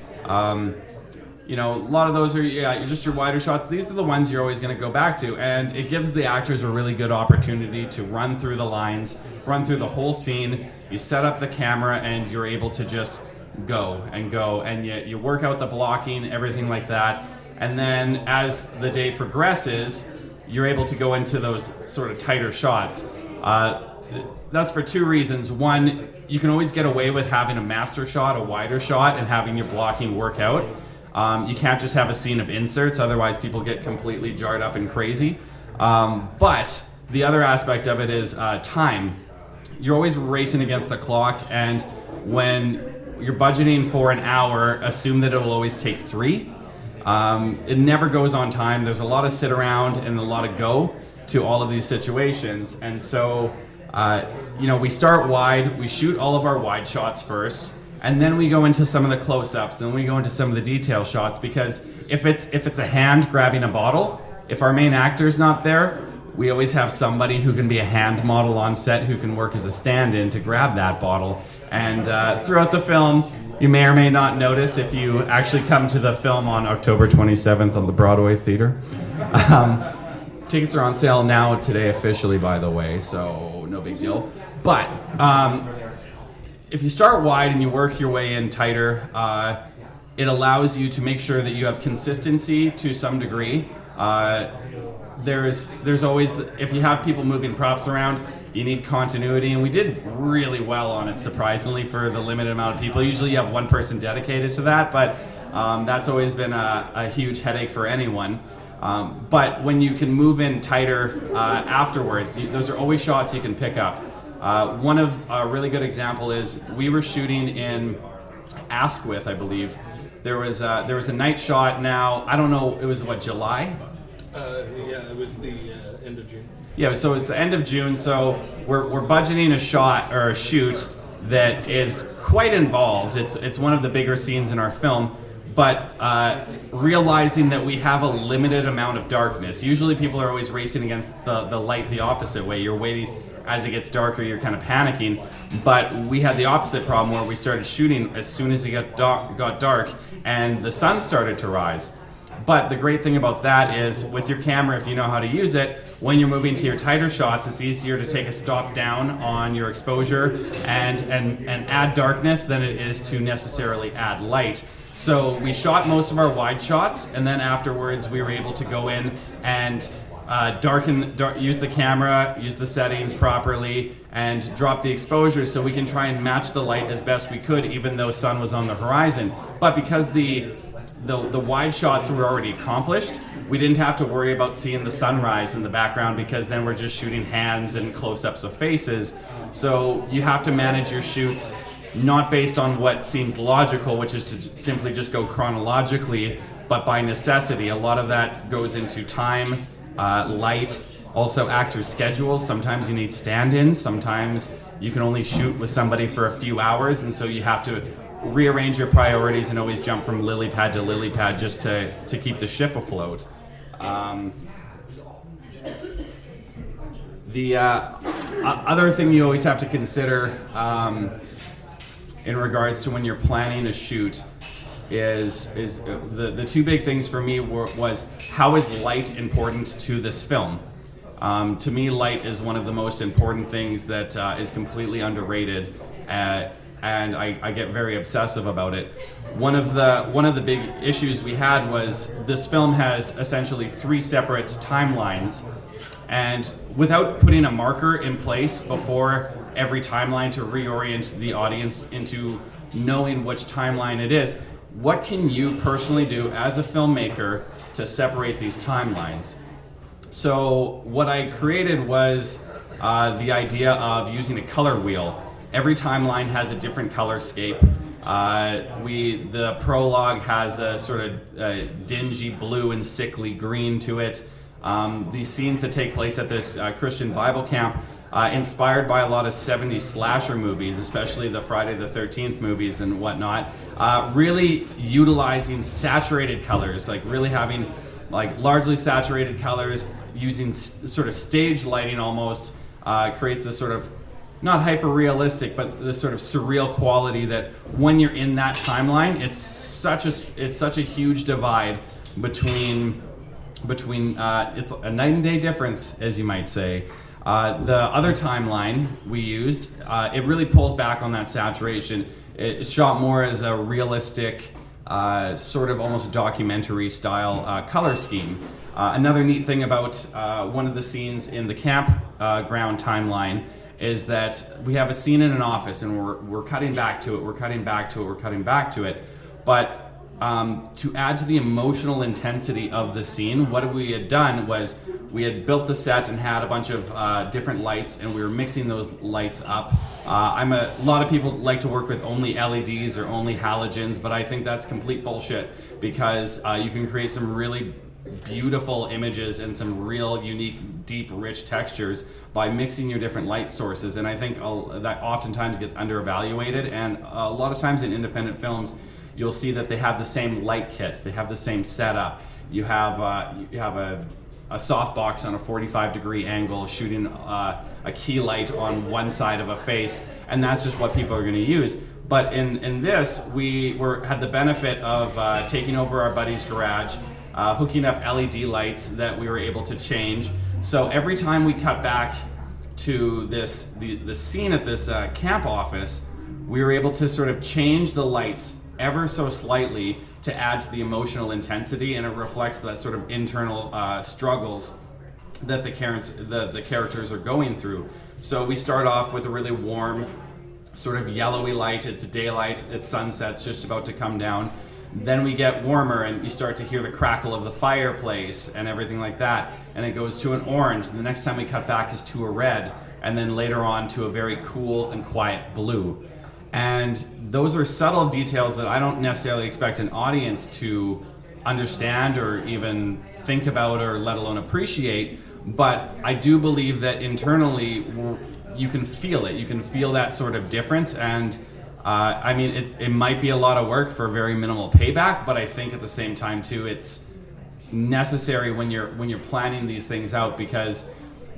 A lot of those are, just your wider shots. These are the ones you're always going to go back to, and it gives the actors a really good opportunity to run through the lines, run through the whole scene. You set up the camera, and you're able to just go, and you work out the blocking, everything like that. And then as the day progresses, you're able to go into those sort of tighter shots. That's for two reasons. One, you can always get away with having a master shot, a wider shot, and having your blocking work out. You can't just have a scene of inserts, otherwise people get completely jarred up and crazy. But the other aspect of it is time. You're always racing against the clock, and when you're budgeting for an hour, assume that it will always take 3. It never goes on time. There's a lot of sit around and a lot of go to all of these situations. And so, we start wide, we shoot all of our wide shots first, and then we go into some of the close-ups, and we go into some of the detail shots, because if it's a hand grabbing a bottle, if our main actor's not there, we always have somebody who can be a hand model on set who can work as a stand-in to grab that bottle. And throughout the film, you may or may not notice, if you actually come to the film on October 27th on the Broadway Theater, Tickets are on sale now today officially, by the way, so no big deal. But if you start wide and you work your way in tighter, it allows you to make sure that you have consistency to some degree. There's always, if you have people moving props around, you need continuity, and we did really well on it, surprisingly, for the limited amount of people. Usually you have one person dedicated to that, but that's always been a huge headache for anyone. But when you can move in tighter afterwards, those are always shots you can pick up. One of a really good example is we were shooting in Asquith, I believe. There was a night shot. Now I don't know. It was what, July? Yeah, it was the end of June. Yeah, so it's the end of June. So we're budgeting a shot or a shoot that is quite involved. It's one of the bigger scenes in our film. But realizing that we have a limited amount of darkness. Usually people are always racing against the light the opposite way. You're waiting, as it gets darker, you're kind of panicking. But we had the opposite problem where we started shooting as soon as it got dark and the sun started to rise. But the great thing about that is with your camera, if you know how to use it, when you're moving to your tighter shots, it's easier to take a stop down on your exposure and add darkness than it is to necessarily add light. So we shot most of our wide shots, and then afterwards we were able to go in and use the camera, use the settings properly, and drop the exposure so we can try and match the light as best we could, even though sun was on the horizon. But because the wide shots were already accomplished, we didn't have to worry about seeing the sunrise in the background, because then we're just shooting hands and close-ups of faces. So you have to manage your shoots not based on what seems logical, which is to simply just go chronologically, but by necessity. A lot of that goes into time, light, also actors' schedules. Sometimes you need stand-ins, sometimes you can only shoot with somebody for a few hours, and so you have to rearrange your priorities and always jump from lily pad to lily pad just to keep the ship afloat. The other thing you always have to consider in regards to when you're planning a shoot is the two big things for me was how is light important to this film? To me, light is one of the most important things that is completely underrated, and I get very obsessive about it. One of the big issues we had was this film has essentially 3 separate timelines, and without putting a marker in place before every timeline to reorient the audience into knowing which timeline it is, what can you personally do as a filmmaker to separate these timelines? So what I created was the idea of using a color wheel. Every timeline has a different color scape. The prologue has a sort of dingy blue and sickly green to it. These scenes that take place at this Christian Bible camp, inspired by a lot of 70s slasher movies, especially the Friday the 13th movies and whatnot, really utilizing saturated colors, like really having like largely saturated colors, using sort of stage lighting almost, creates this sort of not hyper-realistic, but this sort of surreal quality that when you're in that timeline, it's such a huge divide between it's a night and day difference, as you might say. The other timeline we used, it really pulls back on that saturation. It's shot more as a realistic, sort of almost documentary style color scheme. Another neat thing about one of the scenes in the campground timeline is that we have a scene in an office and we're cutting back to it. But to add to the emotional intensity of the scene, what we had done was we had built the set and had a bunch of different lights, and we were mixing those lights up. A lot of people like to work with only LEDs or only halogens, but I think that's complete bullshit, because you can create some really beautiful images and some real unique, deep, rich textures by mixing your different light sources. And I think that oftentimes gets underevaluated, and a lot of times in independent films you'll see that they have the same light kit, they have the same setup. You have a softbox on a 45-degree angle shooting a key light on one side of a face, and that's just what people are going to use. But in this, we had the benefit of taking over our buddy's garage, hooking up LED lights that we were able to change. So every time we cut back to the scene at this camp office, we were able to sort of change the lights ever so slightly to add to the emotional intensity, and it reflects that sort of internal struggles that the characters are going through. So we start off with a really warm, sort of yellowy light. It's daylight, it's sunset's just about to come down. Then we get warmer and you start to hear the crackle of the fireplace and everything like that, and it goes to an orange. The next time we cut back is to a red, and then later on to a very cool and quiet blue. And those are subtle details that I don't necessarily expect an audience to understand or even think about or let alone appreciate, but I do believe that internally you can feel it. You can feel that sort of difference, and I mean, it might be a lot of work for very minimal payback, but I think at the same time too, it's necessary when you're planning these things out, because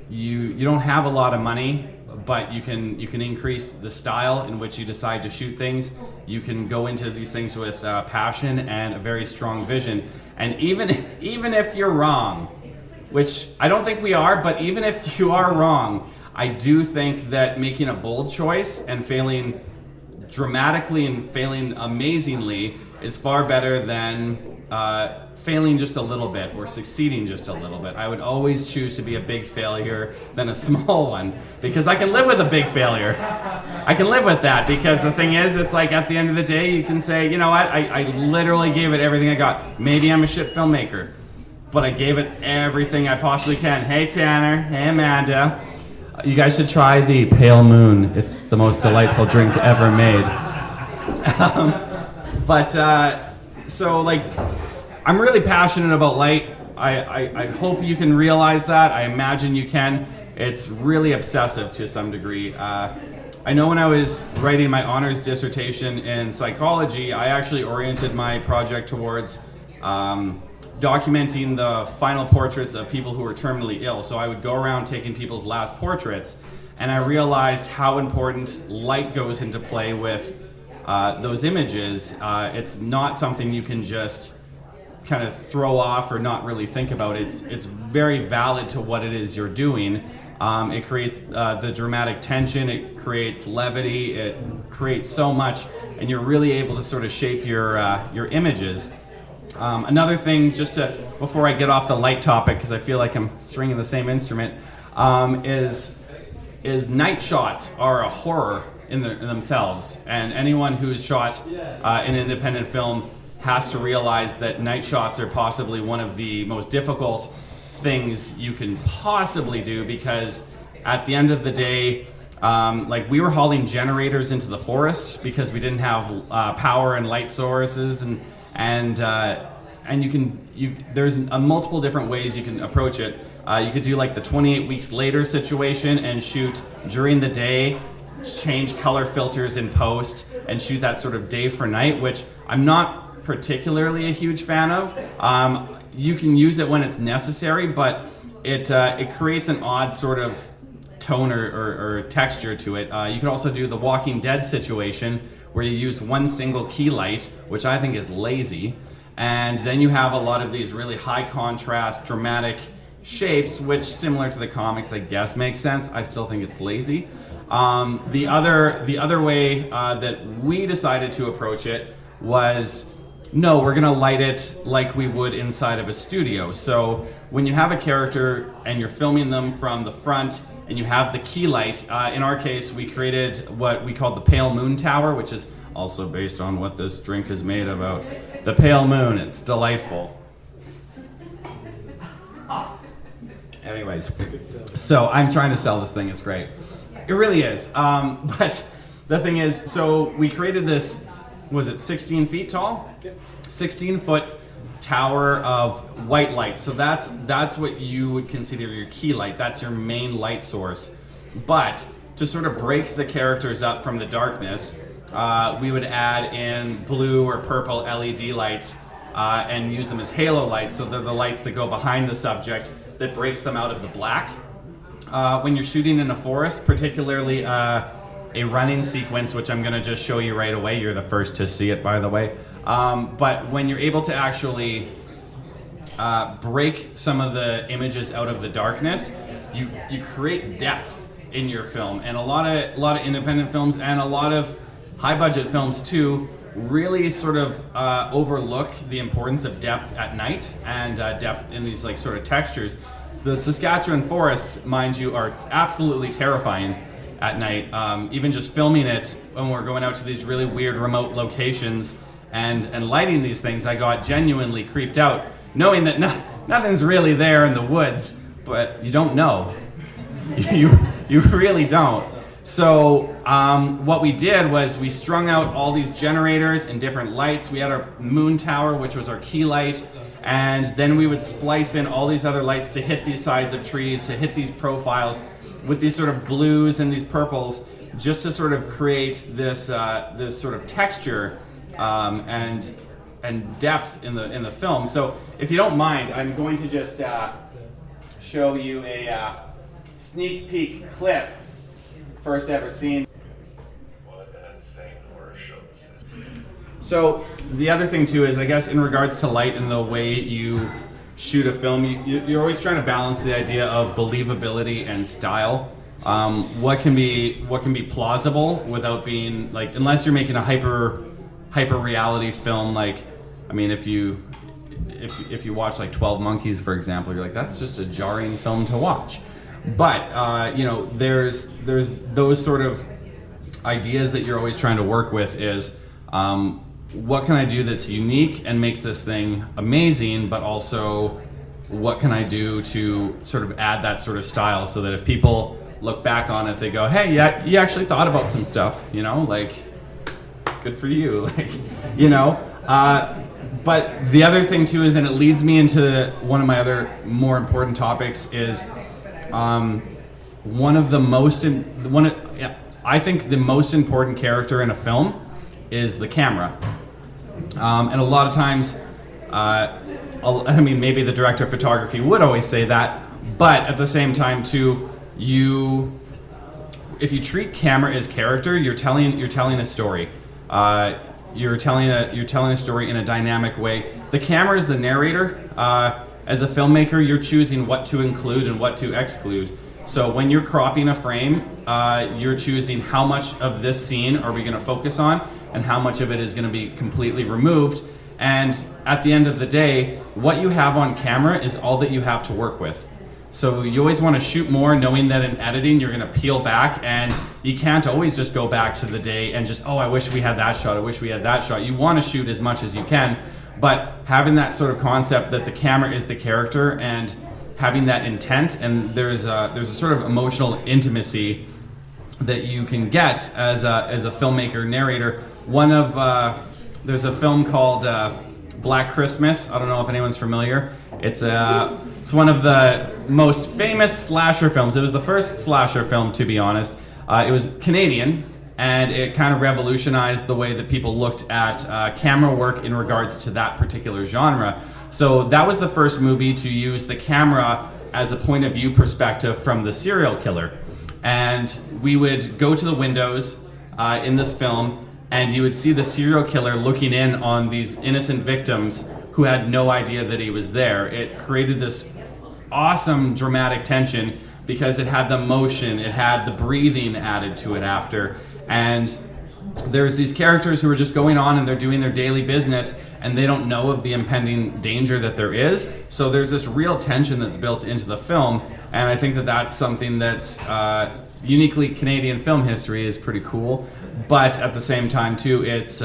you don't have a lot of money, but you can increase the style in which you decide to shoot things. You can go into these things with passion and a very strong vision. And even if you're wrong, which I don't think we are, but even if you are wrong, I do think that making a bold choice and failing dramatically and failing amazingly is far better than failing just a little bit or succeeding just a little bit. I would always choose to be a big failure than a small one, because I can live with a big failure. I can live with that, because the thing is, it's like at the end of the day, you can say, you know what, I literally gave it everything I got. Maybe I'm a shit filmmaker, but I gave it everything I possibly can. Hey Tanner, hey Amanda. You guys should try the Pale Moon. It's the most delightful drink ever made. So like, I'm really passionate about light. I hope you can realize that. I imagine you can. It's really obsessive to some degree. I know when I was writing my honors dissertation in psychology, I actually oriented my project towards documenting the final portraits of people who were terminally ill. So I would go around taking people's last portraits, and I realized how important light goes into play with those images. It's not something you can just kind of throw off or not really think about. It's very valid to what it is you're doing. It creates the dramatic tension, it creates levity, it creates so much, and you're really able to sort of shape your images. Another thing, before I get off the light topic, because I feel like I'm stringing the same instrument, is night shots are a horror in themselves. And anyone who's shot an independent film has to realize that night shots are possibly one of the most difficult things you can possibly do, because at the end of the day, like we were hauling generators into the forest because we didn't have power and light sources, and there's multiple different ways you can approach it. You could do like the 28 weeks later situation and shoot during the day, change color filters in post, and shoot that sort of day for night, which I'm not particularly a huge fan of. You can use it when it's necessary, but it creates an odd sort of tone or texture to it. You can also do the Walking Dead situation, where you use one single key light, which I think is lazy, and then you have a lot of these really high contrast, dramatic shapes, which, similar to the comics, I guess makes sense. I still think it's lazy. The other way that we decided to approach it was, no, we're gonna light it like we would inside of a studio. So when you have a character and you're filming them from the front and you have the key light, in our case, we created what we called the Pale Moon Tower, which is also based on what this drink is made about. The Pale Moon, it's delightful. Anyways, so I'm trying to sell this thing, it's great. It really is. But the thing is, so we created this, was it 16 feet tall? 16-foot tower of white light. So that's what you would consider your key light. That's your main light source. But to sort of break the characters up from the darkness, we would add in blue or purple LED lights and use them as halo lights. So they're the lights that go behind the subject that breaks them out of the black. When you're shooting in a forest, particularly a running sequence, which I'm going to just show you right away. You're the first to see it, by the way. But when you're able to actually break some of the images out of the darkness, you create depth in your film. And a lot of independent films and a lot of high budget films too really sort of overlook the importance of depth at night and depth in these like sort of textures. So the Saskatchewan forests, mind you, are absolutely terrifying at night. Even just filming it when we're going out to these really weird remote locations and lighting these things, I got genuinely creeped out, knowing that nothing's really there in the woods, but you don't know. You really don't. So what we did was we strung out all these generators and different lights. We had our moon tower, which was our key light, and then we would splice in all these other lights to hit these sides of trees, to hit these profiles with these sort of blues and these purples, just to sort of create this sort of texture and depth in the film. So if you don't mind, I'm going to just show you a sneak peek clip, first ever seen. So the other thing too is, I guess, in regards to light and the way you shoot a film, you're always trying to balance the idea of believability and style. What can be plausible without being like, unless you're making a hyper reality film, like, I mean, if you watch like 12 Monkeys, for example, you're like, that's just a jarring film to watch. But there's those sort of ideas that you're always trying to work with is, what can I do that's unique and makes this thing amazing, but also what can I do to sort of add that sort of style so that if people look back on it, they go, hey, yeah, you actually thought about some stuff, like, good for you, like, but the other thing too is, and it leads me into one of my other more important topics, is I think the most important character in a film is the camera. And a lot of times, maybe the director of photography would always say that, but at the same time too, if you treat camera as character, you're telling a story. You're telling a story in a dynamic way. The camera is the narrator. As a filmmaker, you're choosing what to include and what to exclude. So when you're cropping a frame, you're choosing how much of this scene are we going to focus on and how much of it is going to be completely removed. And at the end of the day, what you have on camera is all that you have to work with. So you always want to shoot more, knowing that in editing you're going to peel back, and you can't always just go back to the day and just, I wish we had that shot, I wish we had that shot. You want to shoot as much as you can, but having that sort of concept that the camera is the character and having that intent, and there's a sort of emotional intimacy that you can get as a filmmaker narrator. There's a film called Black Christmas. I don't know if anyone's familiar. It's one of the most famous slasher films. It was the first slasher film, to be honest. It was Canadian, and it kind of revolutionized the way that people looked at camera work in regards to that particular genre. So that was the first movie to use the camera as a point of view perspective from the serial killer. And we would go to the windows in this film, and you would see the serial killer looking in on these innocent victims who had no idea that he was there. It created this awesome dramatic tension because it had the motion, it had the breathing added to it after. And there's these characters who are just going on and they're doing their daily business and they don't know of the impending danger that there is. So there's this real tension that's built into the film, and I think that that's something that's uniquely Canadian film history is pretty cool. But at the same time too, it's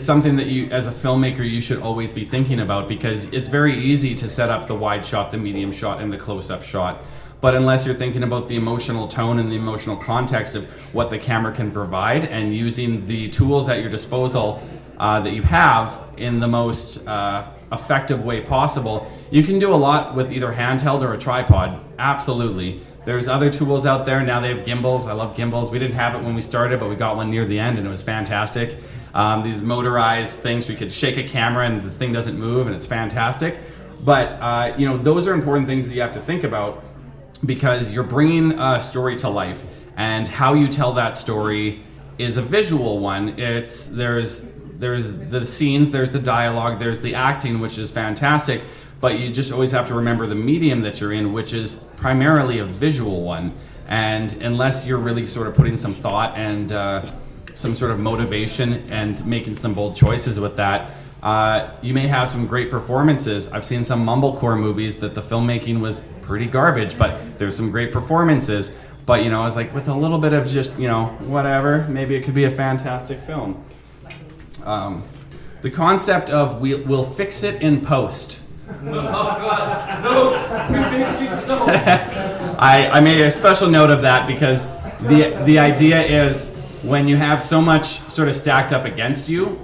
something that you, as a filmmaker, you should always be thinking about, because it's very easy to set up the wide shot, the medium shot, and the close-up shot. But unless you're thinking about the emotional tone and the emotional context of what the camera can provide and using the tools at your disposal that you have in the most effective way possible, you can do a lot with either handheld or a tripod. Absolutely. There's other tools out there. Now they have gimbals. I love gimbals. We didn't have it when we started, but we got one near the end and it was fantastic. These motorized things where you could shake a camera and the thing doesn't move, and it's fantastic. But those are important things that you have to think about, because you're bringing a story to life, and how you tell that story is a visual one. There's the scenes, there's the dialogue, there's the acting, which is fantastic, but you just always have to remember the medium that you're in, which is primarily a visual one. And unless you're really sort of putting some thought and some sort of motivation and making some bold choices with that, you may have some great performances. I've seen some mumblecore movies that the filmmaking was pretty garbage, but there's some great performances. But, you know, I was like, with a little bit of just, you know, whatever, maybe it could be a fantastic film. The concept of we'll fix it in post. I made a special note of that because the idea is when you have so much sort of stacked up against you,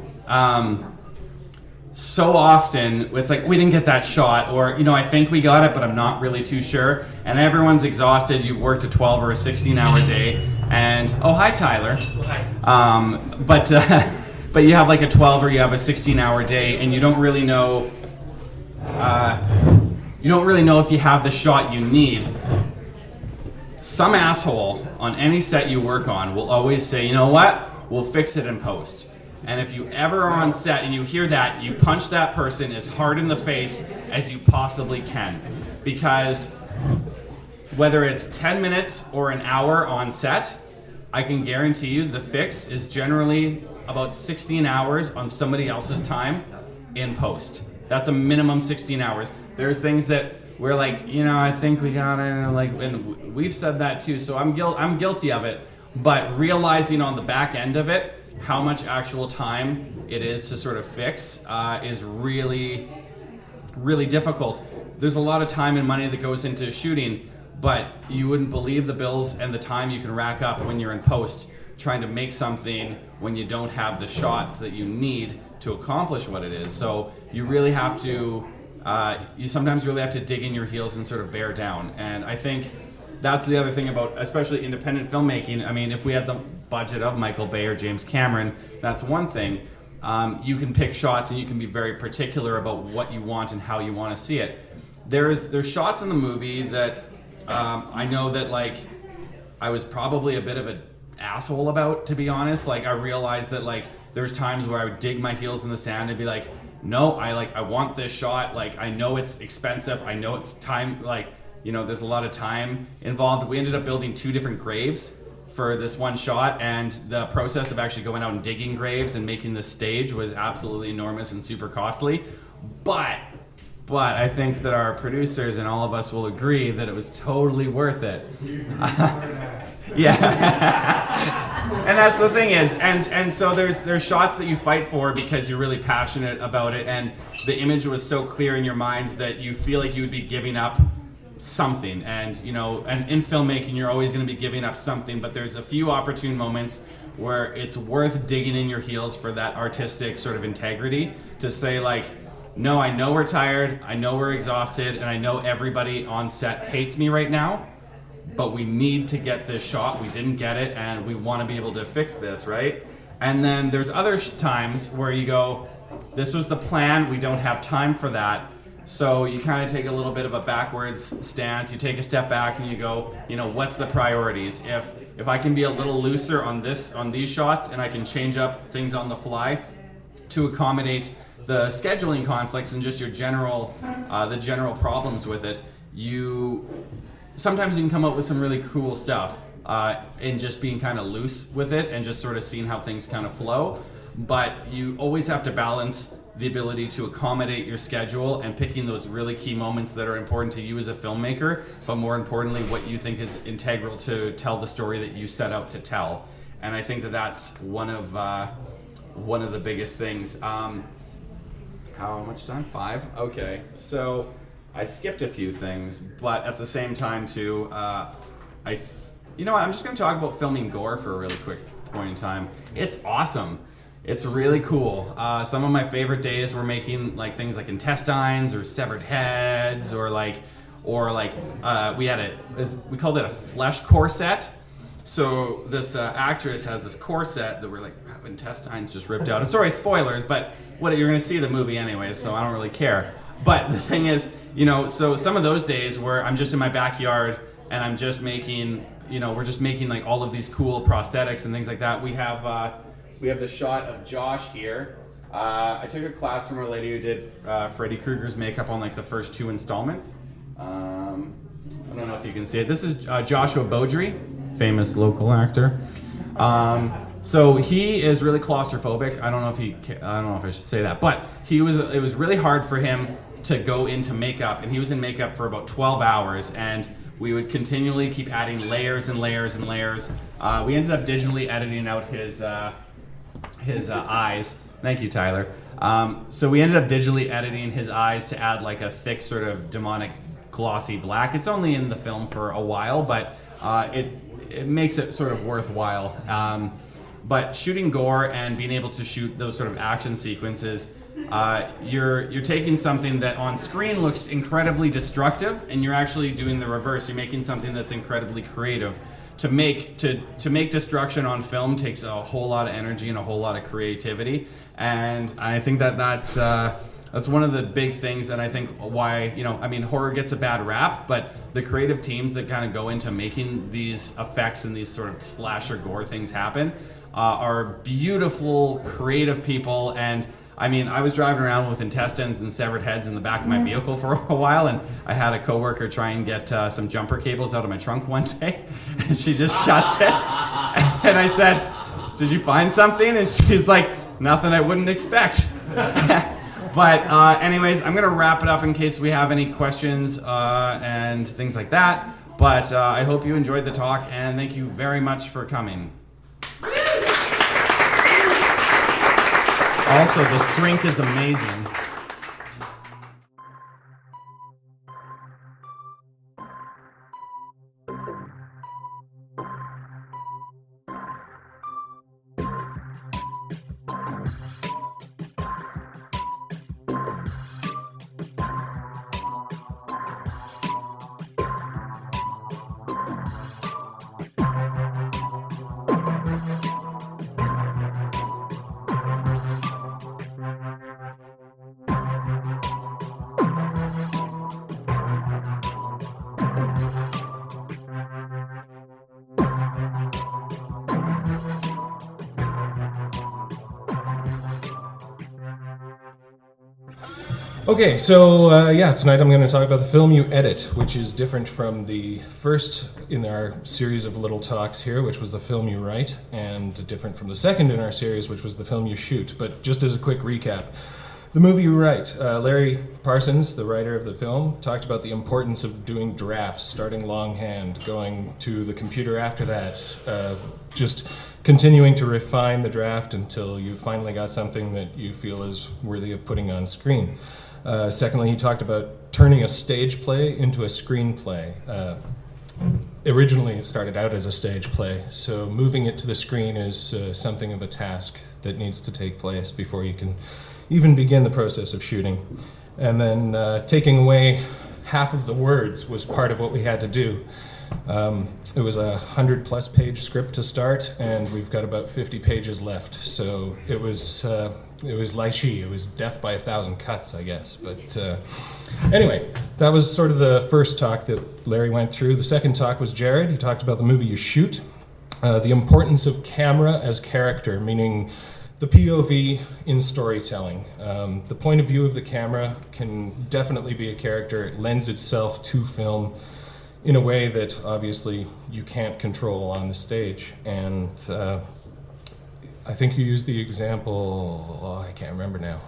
so often it's like, we didn't get that shot, or, you know, I think we got it, but I'm not really too sure. And everyone's exhausted. You've worked a 12 or a 16-hour day, and oh, hi, Tyler. But you have like a 12 or you have a 16-hour day, and you don't really know. You don't really know if you have the shot you need. Some asshole on any set you work on will always say, you know what? We'll fix it in post. And if you ever are on set and you hear that, you punch that person as hard in the face as you possibly can. Because whether it's 10 minutes or an hour on set, I can guarantee you the fix is generally about 16 hours on somebody else's time in post. That's a minimum 16 hours. There's things that we're like, you know, I think we got it, like, and we've said that too, so I'm guilty of it. But realizing on the back end of it, how much actual time it is to sort of fix is really, really difficult. There's a lot of time and money that goes into shooting, but you wouldn't believe the bills and the time you can rack up when you're in post trying to make something when you don't have the shots that you need to accomplish what it is. So you really have to, you sometimes really have to dig in your heels and sort of bear down. And I think that's the other thing about, especially independent filmmaking. I mean, if we had the budget of Michael Bay or James Cameron, that's one thing. You can pick shots and you can be very particular about what you want and how you want to see it. There's shots in the movie that I know that, like, I was probably a bit of an asshole about, to be honest. Like, I realized that, like, there's times where I would dig my heels in the sand and be like, no, I want this shot. Like, I know it's expensive. I know it's time, like, you know, there's a lot of time involved. We ended up building 2 different graves for this one shot, and the process of actually going out and digging graves and making this stage was absolutely enormous and super costly. But I think that our producers and all of us will agree that it was totally worth it. Yeah. And that's the thing is, and so there's shots that you fight for because you're really passionate about it, and the image was so clear in your mind that you feel like you would be giving up something. And, you know, and in filmmaking you're always going to be giving up something, but there's a few opportune moments where it's worth digging in your heels for that artistic sort of integrity to say, like, no, I know we're tired, I know we're exhausted, and I know everybody on set hates me right now, but we need to get this shot. We didn't get it, and we want to be able to fix this, right? And then there's other times where you go, this was the plan, we don't have time for that. So you kind of take a little bit of a backwards stance. You take a step back and you go, you know, what's the priorities? If I can be a little looser on these shots, and I can change up things on the fly to accommodate the scheduling conflicts and just your general, the general problems with it, sometimes you can come up with some really cool stuff in just being kind of loose with it and just sort of seeing how things kind of flow. But you always have to balance the ability to accommodate your schedule and picking those really key moments that are important to you as a filmmaker, but more importantly, what you think is integral to tell the story that you set out to tell. And I think that that's one of the biggest things. How much time? 5? Okay. So I skipped a few things, but at the same time too, you know what? I'm just going to talk about filming gore for a really quick point in time. It's awesome. It's really cool. Some of my favorite days were making like things like intestines or severed heads, or we called it a flesh corset. So this actress has this corset that were like intestines just ripped out. And sorry, spoilers, but you're gonna see the movie anyways, so I don't really care. But the thing is, you know, so some of those days where I'm just in my backyard and I'm just making, you know, we're just making like all of these cool prosthetics and things like that. We have the shot of Josh here, I took a class from a lady who did Freddy Krueger's makeup on like the first 2 installments. I don't know if you can see it. This is Joshua Beaudry, famous local actor. So he is really claustrophobic. I don't know if I should say that, but it was really hard for him to go into makeup, and he was in makeup for about 12 hours, and we would continually keep adding layers and layers and layers. We ended up digitally editing out his eyes. Thank you, Tyler. So we ended up digitally editing his eyes to add like a thick sort of demonic glossy black. It's only in the film for a while, but it makes it sort of worthwhile. But shooting gore and being able to shoot those sort of action sequences, you're taking something that on screen looks incredibly destructive, and you're actually doing the reverse. You're making something that's incredibly creative. To make destruction on film takes a whole lot of energy and a whole lot of creativity, and I think that's one of the big things, and I think why, horror gets a bad rap, but the creative teams that kind of go into making these effects and these sort of slasher gore things happen are beautiful, creative people. And I was driving around with intestines and severed heads in the back of my vehicle for a while, and I had a coworker try and get some jumper cables out of my trunk one day, and she just shuts it. And I said, "Did you find something?" And she's like, "Nothing I wouldn't expect." But anyways, I'm going to wrap it up in case we have any questions and things like that. But I hope you enjoyed the talk, and thank you very much for coming. Also, this drink is amazing. Okay, so tonight I'm going to talk about the film you edit, which is different from the first in our series of little talks here, which was the film you write, and different from the second in our series, which was the film you shoot. But just as a quick recap, the movie you write, Larry Parsons, the writer of the film, talked about the importance of doing drafts, starting longhand, going to the computer after that, just continuing to refine the draft until you finally got something that you feel is worthy of putting on screen. Secondly, he talked about turning a stage play into a screenplay. Originally, it started out as a stage play, so moving it to the screen is something of a task that needs to take place before you can even begin the process of shooting. And then taking away half of the words was part of what we had to do. It was a 100-plus page script to start, and we've got about 50 pages left. So it was Lai Chi. It was death by 1,000 cuts, I guess. But anyway, that was sort of the first talk that Larry went through. The second talk was Jared. He talked about the movie you shoot, the importance of camera as character, meaning the POV in storytelling. The point of view of the camera can definitely be a character. It lends itself to film in a way that obviously you can't control on the stage. And I think you used the example, I can't remember now.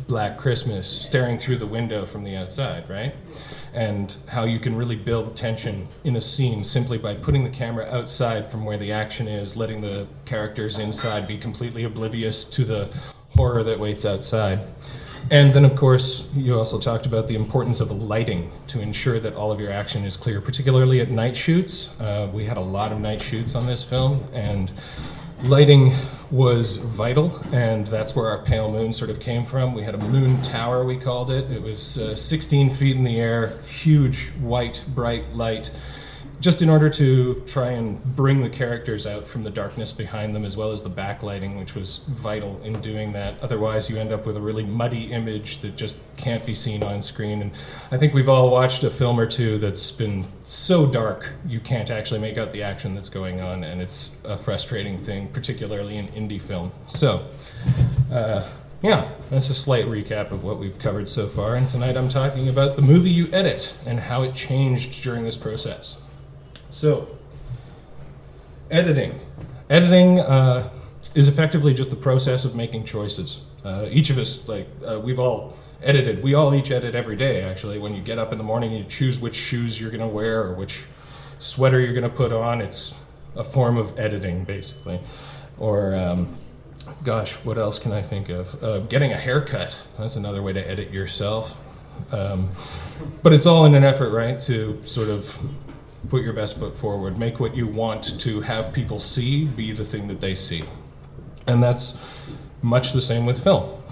Black Christmas, staring through the window from the outside, right? And how you can really build tension in a scene simply by putting the camera outside from where the action is, letting the characters inside be completely oblivious to the horror that waits outside. And then, of course, you also talked about the importance of lighting to ensure that all of your action is clear, particularly at night shoots. We had a lot of night shoots on this film, and lighting was vital, and that's where our pale moon sort of came from. We had a moon tower, we called it. It was 16 feet in the air, huge, white, bright light, just in order to try and bring the characters out from the darkness behind them, as well as the backlighting, which was vital in doing that. Otherwise, you end up with a really muddy image that just can't be seen on screen. And I think we've all watched a film or two that's been so dark, you can't actually make out the action that's going on, and it's a frustrating thing, particularly in indie film. So, yeah, that's a slight recap of what we've covered so far. And tonight I'm talking about the movie you edit and how it changed during this process. So, editing. Editing is effectively just the process of making choices. Each of us, we've all edited. We all each edit every day, actually. When you get up in the morning, you choose which shoes you're going to wear or which sweater you're going to put on. It's a form of editing, basically. Or, gosh, what else can I think of? Getting a haircut. That's another way to edit yourself. But it's all in an effort, right, to sort of put your best foot forward, make what you want to have people see be the thing that they see. And that's much the same with film.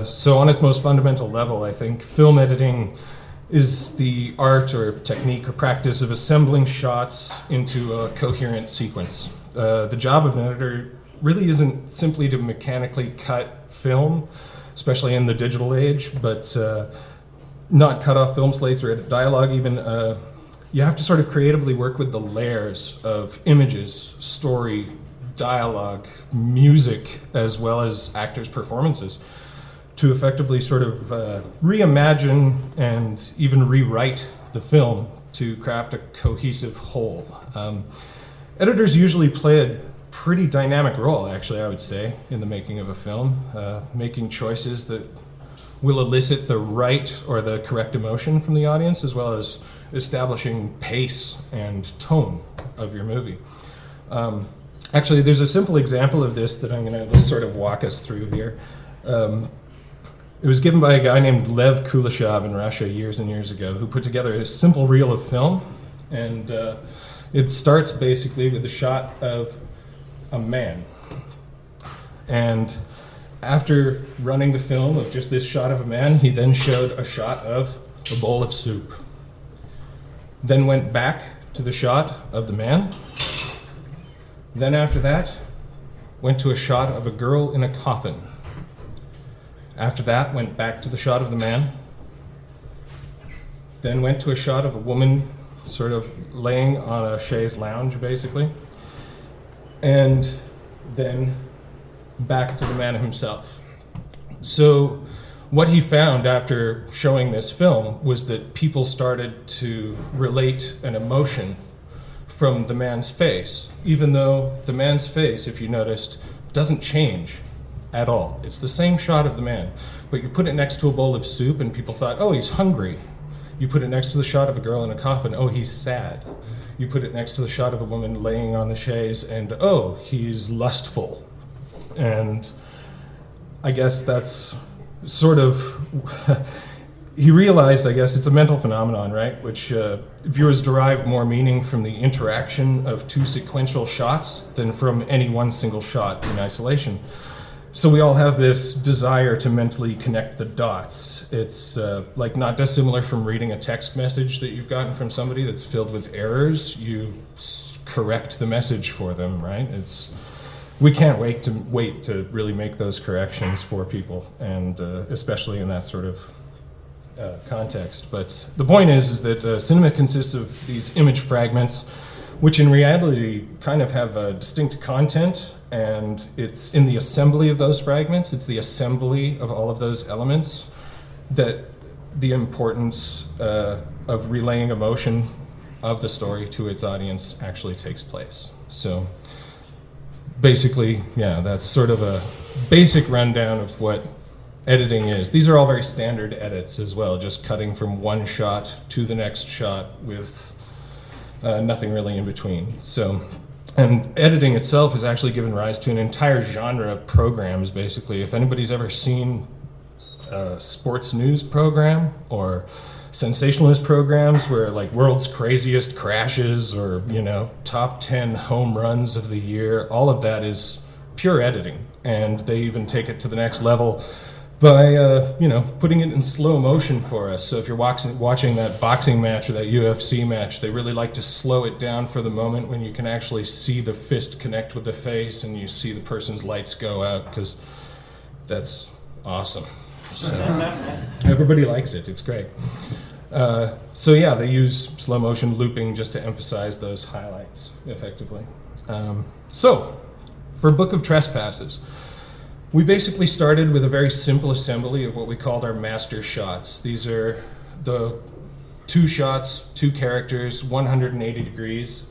So on its most fundamental level, I think film editing is the art or technique or practice of assembling shots into a coherent sequence. The job of an editor really isn't simply to mechanically cut film, especially in the digital age, but not cut off film slates or edit dialogue even. You have to sort of creatively work with the layers of images, story, dialogue, music, as well as actors' performances to effectively sort of reimagine and even rewrite the film to craft a cohesive whole. Editors usually play a pretty dynamic role, actually, I would say, in the making of a film, making choices that will elicit the right or the correct emotion from the audience, as well as establishing pace and tone of your movie. Actually, there's a simple example of this that I'm going to sort of walk us through here. It was given by a guy named Lev Kuleshov in Russia years and years ago, who put together a simple reel of film, and it starts basically with a shot of a man. And after running the film of just this shot of a man, he then showed a shot of a bowl of soup. Then went back to the shot of the man. Then after that, went to a shot of a girl in a coffin. After that, went back to the shot of the man. Then went to a shot of a woman sort of laying on a chaise lounge, basically. And then back to the man himself. So what he found after showing this film was that people started to relate an emotion from the man's face, even though the man's face, if you noticed, doesn't change at all. It's the same shot of the man, but you put it next to a bowl of soup and people thought, oh, he's hungry. You put it next to the shot of a girl in a coffin, oh, he's sad. You put it next to the shot of a woman laying on the chaise and, oh, he's lustful. And I guess that's sort of, he realized, I guess, it's a mental phenomenon, right? Which viewers derive more meaning from the interaction of two sequential shots than from any one single shot in isolation. So we all have this desire to mentally connect the dots. It's like not dissimilar from reading a text message that you've gotten from somebody that's filled with errors. You correct the message for them, right? We can't wait to really make those corrections for people, and especially in that sort of context. But the point is that cinema consists of these image fragments, which in reality kind of have a distinct content, and it's in the assembly of those fragments, it's the assembly of all of those elements that the importance of relaying emotion of the story to its audience actually takes place. So basically, yeah, that's sort of a basic rundown of what editing is. These are all very standard edits as well, just cutting from one shot to the next shot with nothing really in between. So, and editing itself has actually given rise to an entire genre of programs, basically. If anybody's ever seen a sports news program or sensationalist programs where like world's craziest crashes or, top 10 home runs of the year, all of that is pure editing. And they even take it to the next level by, putting it in slow motion for us. So if you're watching that boxing match or that UFC match, they really like to slow it down for the moment when you can actually see the fist connect with the face and you see the person's lights go out, because that's awesome. So everybody likes it. It's great. So yeah, they use slow motion looping just to emphasize those highlights effectively. So for Book of Trespasses, We basically started with a very simple assembly of what we called our master shots. These are the 2 shots, 2 characters, 180 degrees.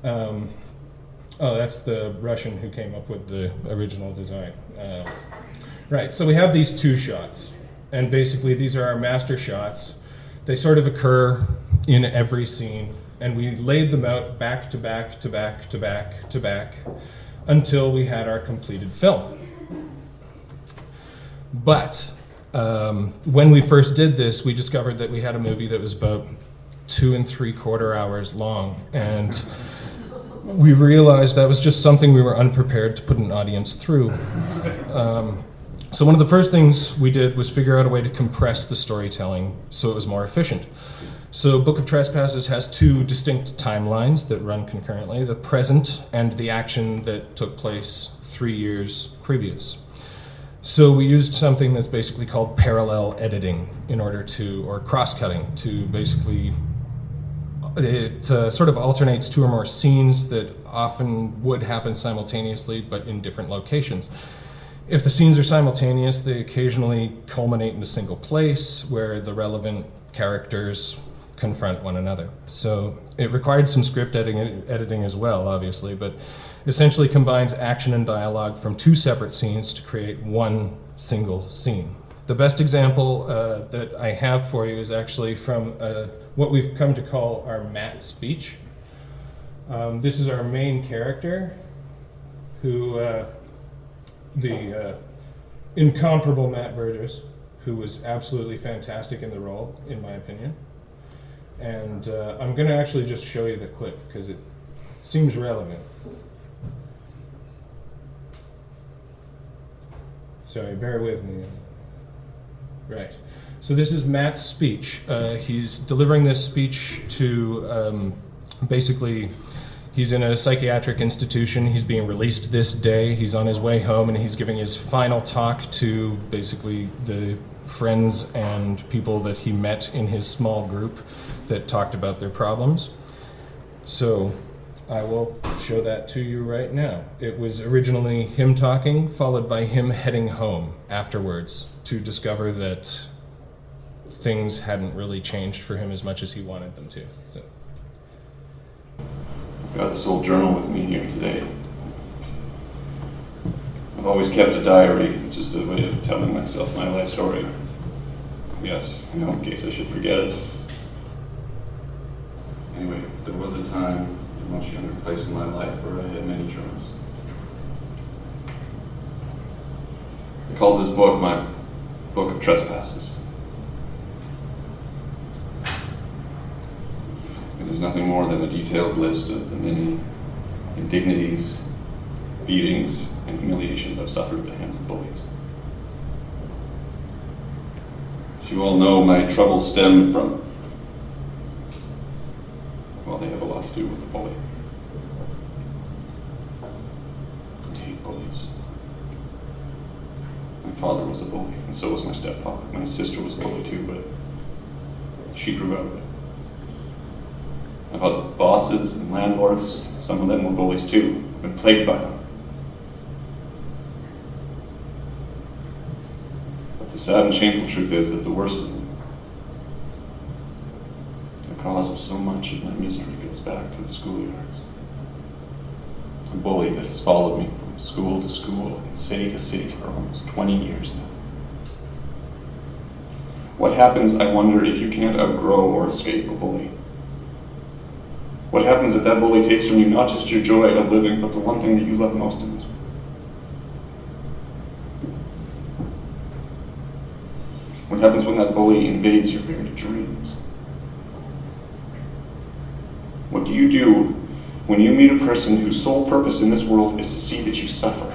That's the Russian who came up with the original design. Right, so we have these 2 shots, and basically these are our master shots. They sort of occur in every scene, and we laid them out back to back to back to back to back until we had our completed film. But when we first did this, we discovered that we had a movie that was about 2 3/4 hours long, and we realized that was just something we were unprepared to put an audience through. So one of the first things we did was figure out a way to compress the storytelling so it was more efficient. So Book of Trespasses has 2 distinct timelines that run concurrently, the present and the action that took place 3 years previous. So we used something that's basically called parallel editing in order to, or cross-cutting, to basically, it sort of alternates 2 or more scenes that often would happen simultaneously but in different locations. If the scenes are simultaneous, they occasionally culminate in a single place where the relevant characters confront one another. So it required some script editing as well, obviously, but essentially combines action and dialogue from 2 separate scenes to create one single scene. The best example that I have for you is actually from what we've come to call our Matt speech. This is our main character, who the incomparable Matt Burgess, who was absolutely fantastic in the role, in my opinion. And I'm going to actually just show you the clip because it seems relevant. Sorry, bear with me. Right. So this is Matt's speech. He's delivering this speech to basically, he's in a psychiatric institution. He's being released this day. He's on his way home, and he's giving his final talk to basically the friends and people that he met in his small group that talked about their problems. So I will show that to you right now. It was originally him talking, followed by him heading home afterwards to discover that things hadn't really changed for him as much as he wanted them to. So. I've got this old journal with me here today. I've always kept a diary. It's just a way of telling myself my life story. Yes, in case I should forget it. Anyway, there was a time, a much younger place in my life, where I had many journals. I called this book my Book of Trespasses. It is nothing more than a detailed list of the many indignities, beatings, and humiliations I've suffered at the hands of bullies. As you all know, my troubles stem from, well, they have a lot to do with the bully. I hate bullies. My father was a bully, and so was my stepfather. My sister was a bully too, but she grew out of it. I've had bosses and landlords. Some of them were bullies too. I've been plagued by them. But the sad and shameful truth is that the worst of them, the cause of so much of my misery, goes back to the schoolyards. A bully that has followed me from school to school and city to city for almost 20 years now. What happens, I wonder, if you can't outgrow or escape a bully? What happens if that bully takes from you not just your joy of living, but the one thing that you love most in this world? What happens when that bully invades your very dreams? What do you do when you meet a person whose sole purpose in this world is to see that you suffer?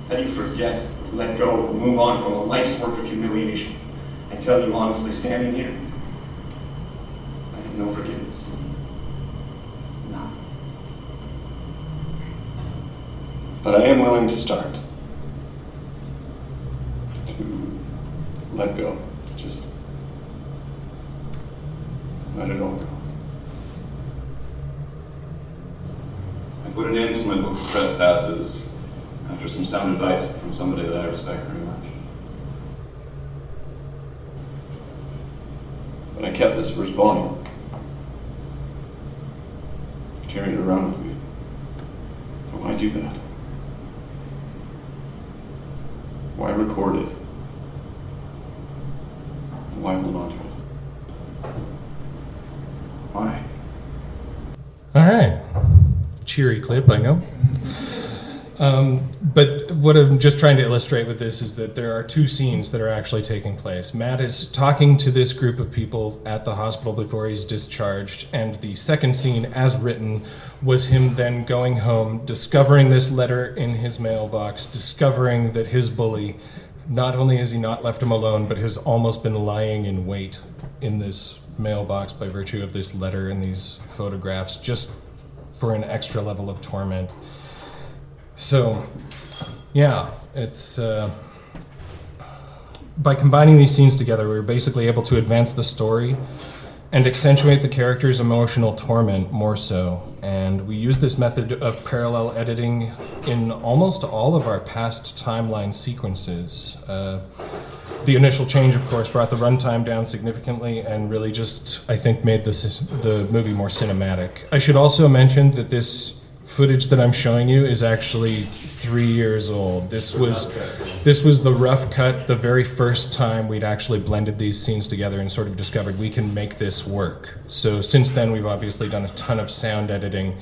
How do you forget, let go, move on from a life's work of humiliation? I tell you honestly, standing here, I have no forgiveness. None. But I am willing to start. To let go. Just let it all go. I put an end to my Book of Trespasses after some sound advice from somebody that I respect very much. And I kept this first volume. Carried it around with me. But why do that? Why record it? Why hold on to it? Why? All right. Cheery clip, I know. But what I'm just trying to illustrate with this is that there are two scenes that are actually taking place. Matt is talking to this group of people at the hospital before he's discharged, and the second scene, as written, was him then going home, discovering this letter in his mailbox, discovering that his bully, not only has he not left him alone, but has almost been lying in wait in this mailbox by virtue of this letter and these photographs, just for an extra level of torment. So, yeah, it's by combining these scenes together, we were basically able to advance the story and accentuate the character's emotional torment more so. And we use this method of parallel editing in almost all of our past timeline sequences. The initial change, of course, brought the runtime down significantly and really just, I think, made the movie more cinematic. I should also mention that this footage that I'm showing you is actually 3 years old. This was the rough cut, the very first time we'd actually blended these scenes together and sort of discovered we can make this work. So since then, we've obviously done a ton of sound editing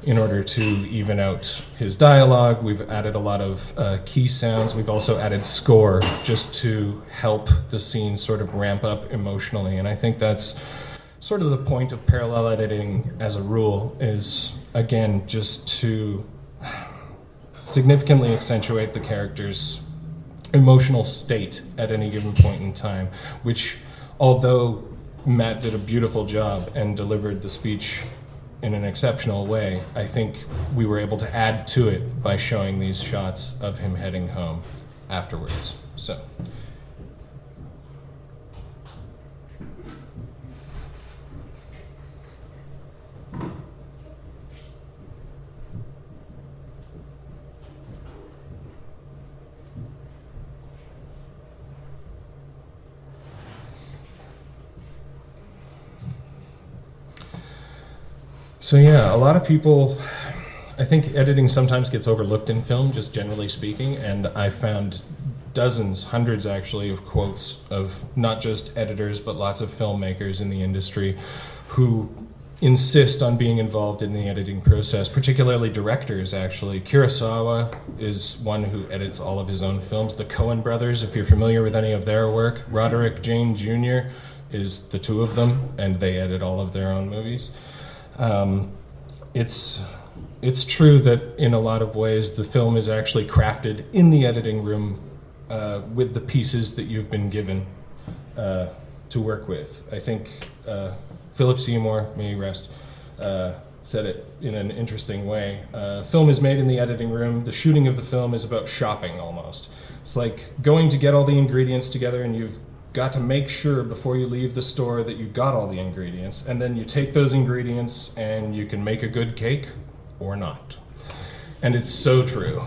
in order to even out his dialogue. We've added a lot of key sounds. We've also added score just to help the scene sort of ramp up emotionally. And I think that's sort of the point of parallel editing as a rule, is again just to significantly accentuate the character's emotional state at any given point in time, which, although Matt did a beautiful job and delivered the speech in an exceptional way, I think we were able to add to it by showing these shots of him heading home afterwards. So. So yeah, a lot of people, I think editing sometimes gets overlooked in film, just generally speaking, and I found dozens, hundreds actually, of quotes of not just editors, but lots of filmmakers in the industry who insist on being involved in the editing process, particularly directors, actually. Kurosawa is one who edits all of his own films. The Coen brothers, if you're familiar with any of their work, Roderick Jane Jr. is the two of them, and they edit all of their own movies. It's true that in a lot of ways the film is actually crafted in the editing room with the pieces that you've been given to work with. I think Philip Seymour, may he rest, said it in an interesting way. Film is made in the editing room. The shooting of the film is about shopping almost. It's like going to get all the ingredients together, and you've got to make sure before you leave the store that you got all the ingredients, and then you take those ingredients and you can make a good cake or not. And it's so true.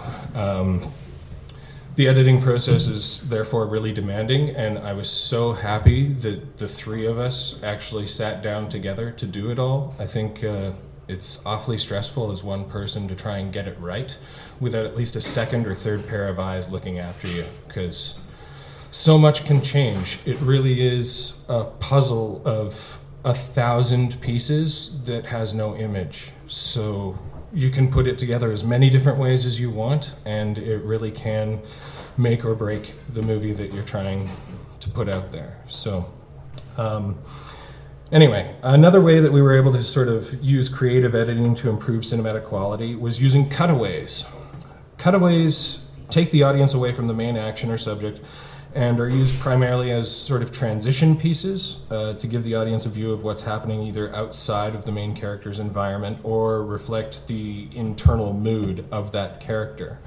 The editing process is therefore really demanding, and I was so happy that the three of us actually sat down together to do it all. I think it's awfully stressful as one person to try and get it right without at least a second or third pair of eyes looking after you, because so much can change. It really is a puzzle of 1,000 pieces that has no image. So you can put it together as many different ways as you want, and it really can make or break the movie that you're trying to put out there. So anyway, another way that we were able to sort of use creative editing to improve cinematic quality was using cutaways. Cutaways take the audience away from the main action or subject and are used primarily as sort of transition pieces to give the audience a view of what's happening either outside of the main character's environment or reflect the internal mood of that character.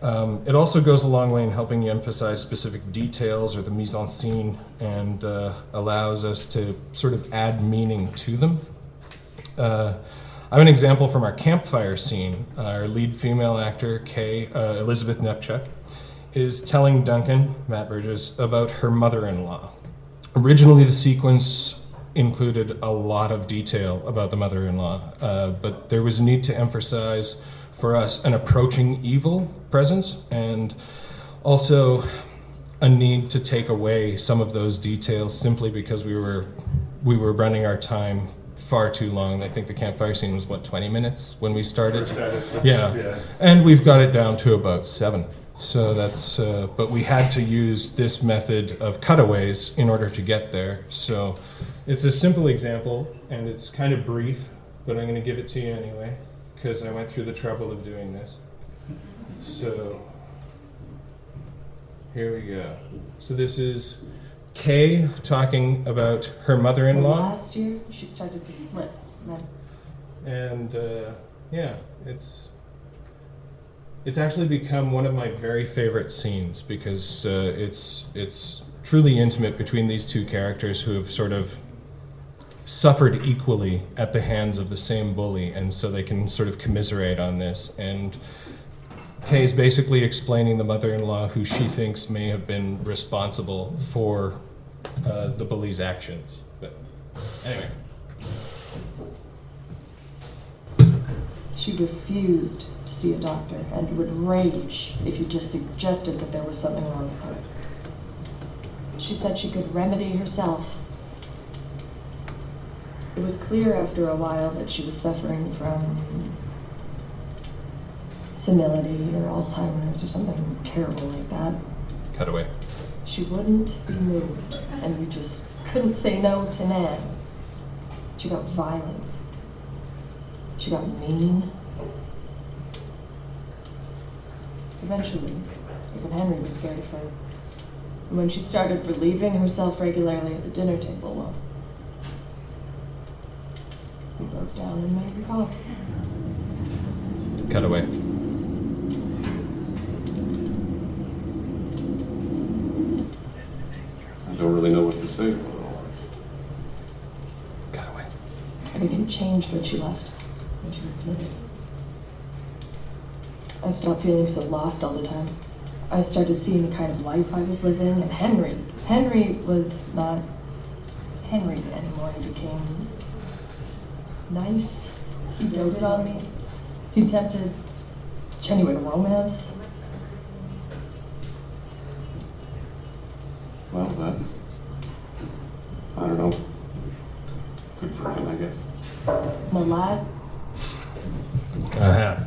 It also goes a long way in helping you emphasize specific details or the mise-en-scene, and allows us to sort of add meaning to them. I have an example from our campfire scene. Our lead female actor, Kay, Elizabeth Nepchuk, is telling Duncan, Matt Burgess, about her mother-in-law. Originally, the sequence included a lot of detail about the mother-in-law, but there was a need to emphasize for us an approaching evil presence, and also a need to take away some of those details simply because we were running our time far too long. I think the campfire scene was, 20 minutes when we started? Yeah. And we've got it down to about 7. So that's, but we had to use this method of cutaways in order to get there. So it's a simple example, and it's kind of brief, but I'm going to give it to you anyway, because I went through the trouble of doing this. So here we go. So this is Kay talking about her mother-in-law. Last year, she started to slip. And yeah, it's actually become one of my very favorite scenes because it's truly intimate between these two characters who have sort of suffered equally at the hands of the same bully, and so they can sort of commiserate on this. And Kay's basically explaining the mother-in-law who she thinks may have been responsible for the bully's actions. But anyway. She refused to see a doctor and would rage if you just suggested that there was something wrong with her. She said she could remedy herself. It was clear after a while that she was suffering from senility or Alzheimer's or something terrible like that. Cut away. She wouldn't be moved, and we just couldn't say no to Nan. She got violent. She got mean. Eventually, even Henry was scared of her. And when she started relieving herself regularly at the dinner table, well, he broke down and made her cough. Cut away. I don't really know what to say about all this. Cut away. Everything changed when she left, when she was admitted. I stopped feeling so lost all the time. I started seeing the kind of life I was living, and Henry was not Henry anymore. He became nice. He doted on me. He tempted genuine romance. Well, that's, I don't know, good for him, I guess. My lad. Uh-huh.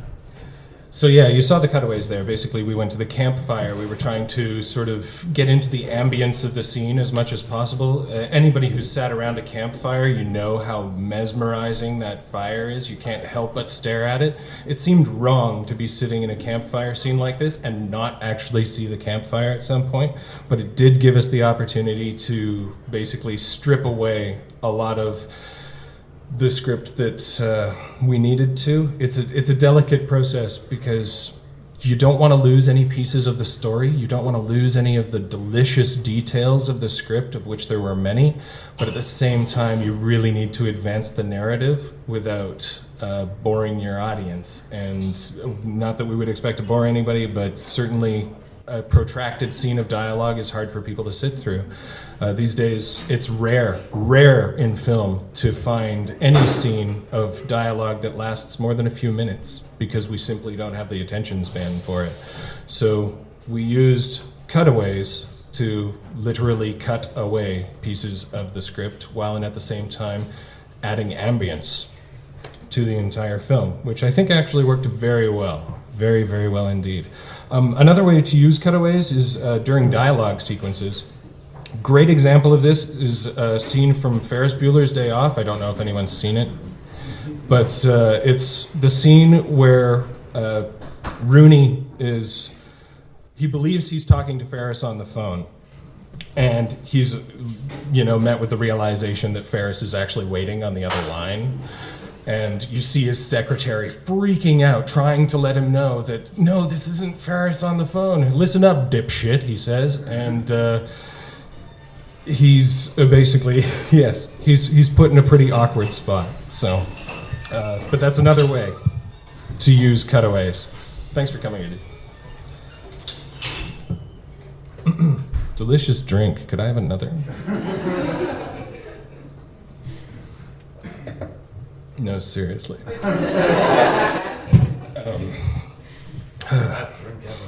So yeah, you saw the cutaways there. Basically, we went to the campfire. We were trying to sort of get into the ambience of the scene as much as possible. Anybody who's sat around a campfire, you know how mesmerizing that fire is. You can't help but stare at it. It seemed wrong to be sitting in a campfire scene like this and not actually see the campfire at some point, but it did give us the opportunity to basically strip away a lot of the script that we needed to. It's a delicate process because you don't want to lose any pieces of the story. You don't want to lose any of the delicious details of the script, of which there were many, but at the same time you really need to advance the narrative without boring your audience. And not that we would expect to bore anybody, but certainly a protracted scene of dialogue is hard for people to sit through. These days, it's rare in film to find any scene of dialogue that lasts more than a few minutes because we simply don't have the attention span for it. So we used cutaways to literally cut away pieces of the script while at the same time adding ambience to the entire film, which I think actually worked very well. Very, very well indeed. Another way to use cutaways is during dialogue sequences. Great example of this is a scene from Ferris Bueller's Day Off. I don't know if anyone's seen it, but it's the scene where Rooney he believes he's talking to Ferris on the phone, and he's, met with the realization that Ferris is actually waiting on the other line. And you see his secretary freaking out, trying to let him know that, no, this isn't Ferris on the phone. Listen up, dipshit, he says. And he's basically, yes, he's put in a pretty awkward spot. So But that's another way to use cutaways. Thanks for coming, Andy. Delicious drink. Could I have another? No, seriously.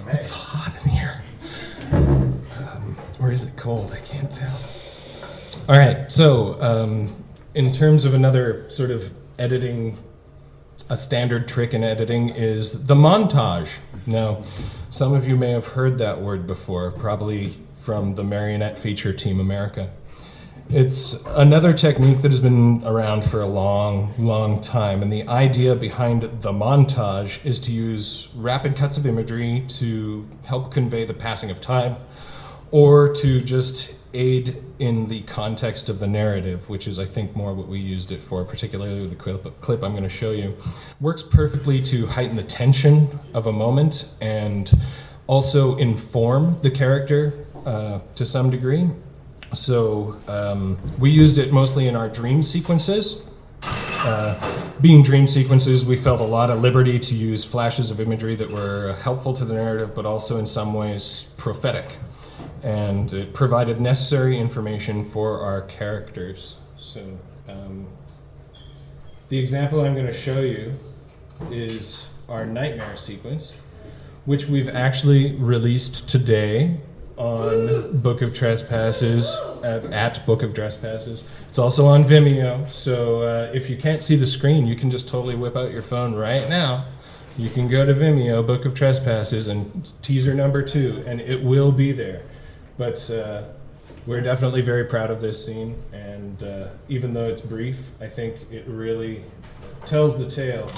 It's hot in here. Or is it cold? I can't tell. All right, so in terms of another sort of editing, a standard trick in editing is the montage. Now, some of you may have heard that word before, probably from the marionette feature Team America. It's another technique that has been around for a long, long time, and the idea behind the montage is to use rapid cuts of imagery to help convey the passing of time, or to just aid in the context of the narrative, which is, I think, more what we used it for, particularly with the clip I'm going to show you. Works perfectly to heighten the tension of a moment and also inform the character to some degree. So we used it mostly in our dream sequences. Being dream sequences, we felt a lot of liberty to use flashes of imagery that were helpful to the narrative, but also in some ways prophetic. And it provided necessary information for our characters. So the example I'm going to show you is our nightmare sequence, which we've actually released today on Book of Trespasses, at Book of Trespasses. It's also on Vimeo, so if you can't see the screen, you can just totally whip out your phone right now. You can go to Vimeo, Book of Trespasses, and teaser number 2, and it will be there. But we're definitely very proud of this scene, and even though it's brief, I think it really tells the tale.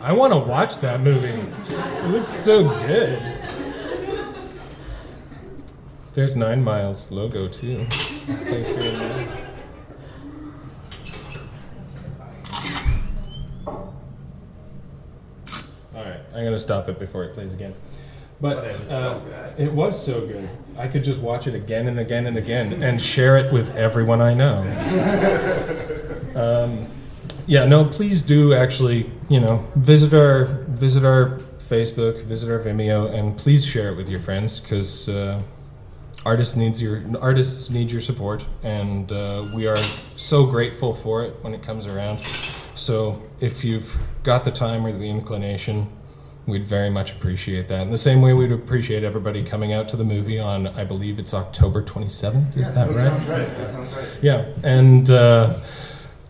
I want to watch that movie. It looks so good. There's 9 Miles logo too. Thanks very much. All right, I'm gonna stop it before it plays again. But it was so good. I could just watch it again and again and again and share it with everyone I know. Yeah, no, please do actually, visit our Facebook, visit our Vimeo, and please share it with your friends, because artists need your support, and we are so grateful for it when it comes around. So if you've got the time or the inclination, we'd very much appreciate that. In the same way, we'd appreciate everybody coming out to the movie on, I believe it's October 27th. Is that right? Sounds right. That sounds right. Yeah, and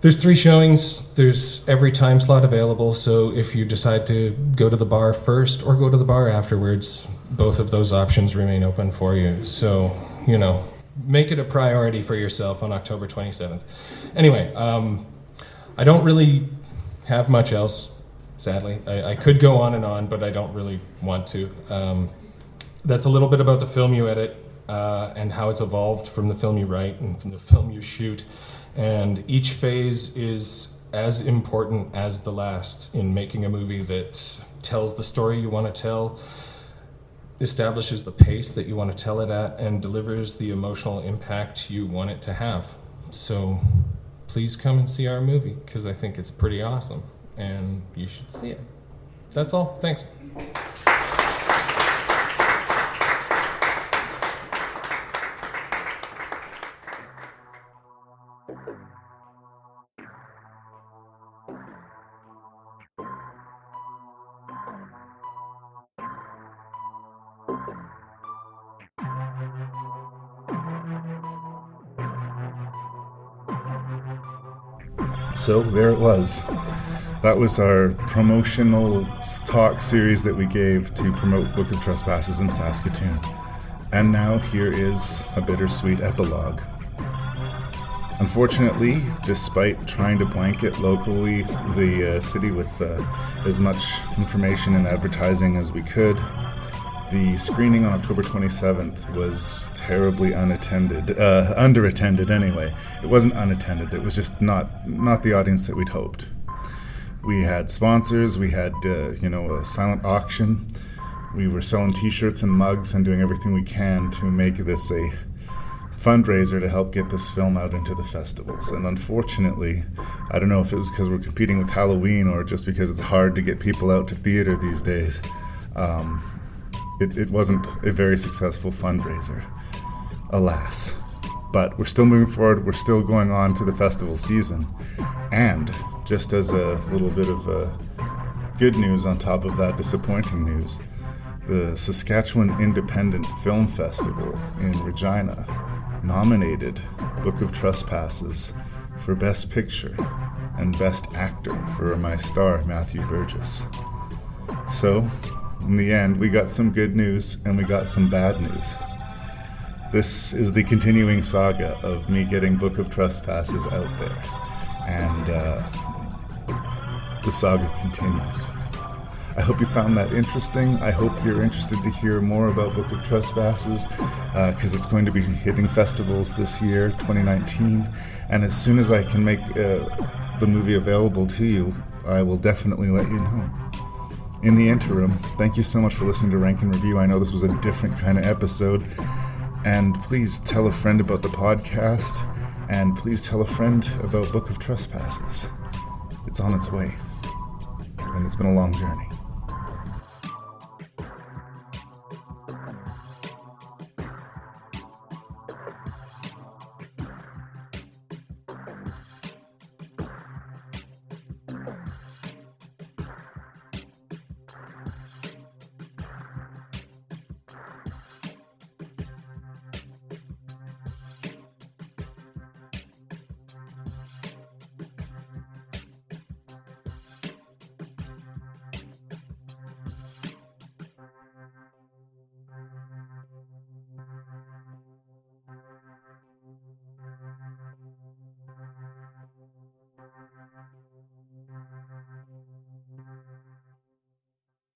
there's 3 showings. There's every time slot available, so if you decide to go to the bar first or go to the bar afterwards, both of those options remain open for you. So, make it a priority for yourself on October 27th. Anyway, I don't really have much else, sadly. I could go on and on, but I don't really want to. That's a little bit about the film you edit and how it's evolved from the film you write and from the film you shoot. And each phase is as important as the last in making a movie that tells the story you want to tell, establishes the pace that you want to tell it at, and delivers the emotional impact you want it to have. So please come and see our movie, because I think it's pretty awesome, and you should see it. That's all. Thanks. Thank you. So there it was. That was our promotional talk series that we gave to promote Book of Trespasses in Saskatoon. And now here is a bittersweet epilogue. Unfortunately, despite trying to blanket locally the city with as much information and advertising as we could, the screening on October 27th was terribly underattended anyway. It wasn't unattended, it was just not the audience that we'd hoped. We had sponsors, we had a silent auction. We were selling t-shirts and mugs and doing everything we can to make this a fundraiser to help get this film out into the festivals. And unfortunately, I don't know if it was because we're competing with Halloween or just because it's hard to get people out to theater these days, it wasn't a very successful fundraiser, alas. But we're still moving forward, we're still going on to the festival season. And just as a little bit of good news on top of that disappointing news, the Saskatchewan Independent Film Festival in Regina nominated Book of Trespasses for Best Picture and Best Actor for my star, Matthew Burgess. So, in the end, we got some good news and we got some bad news. This is the continuing saga of me getting Book of Trespasses out there. And the saga continues. I hope you found that interesting. I hope you're interested to hear more about Book of Trespasses, because it's going to be hitting festivals this year, 2019. And as soon as I can make the movie available to you, I will definitely let you know. In the interim, thank you so much for listening to Rank and Review. I know this was a different kind of episode. And please tell a friend about the podcast. And please tell a friend about Book of Trespasses. It's on its way. And it's been a long journey.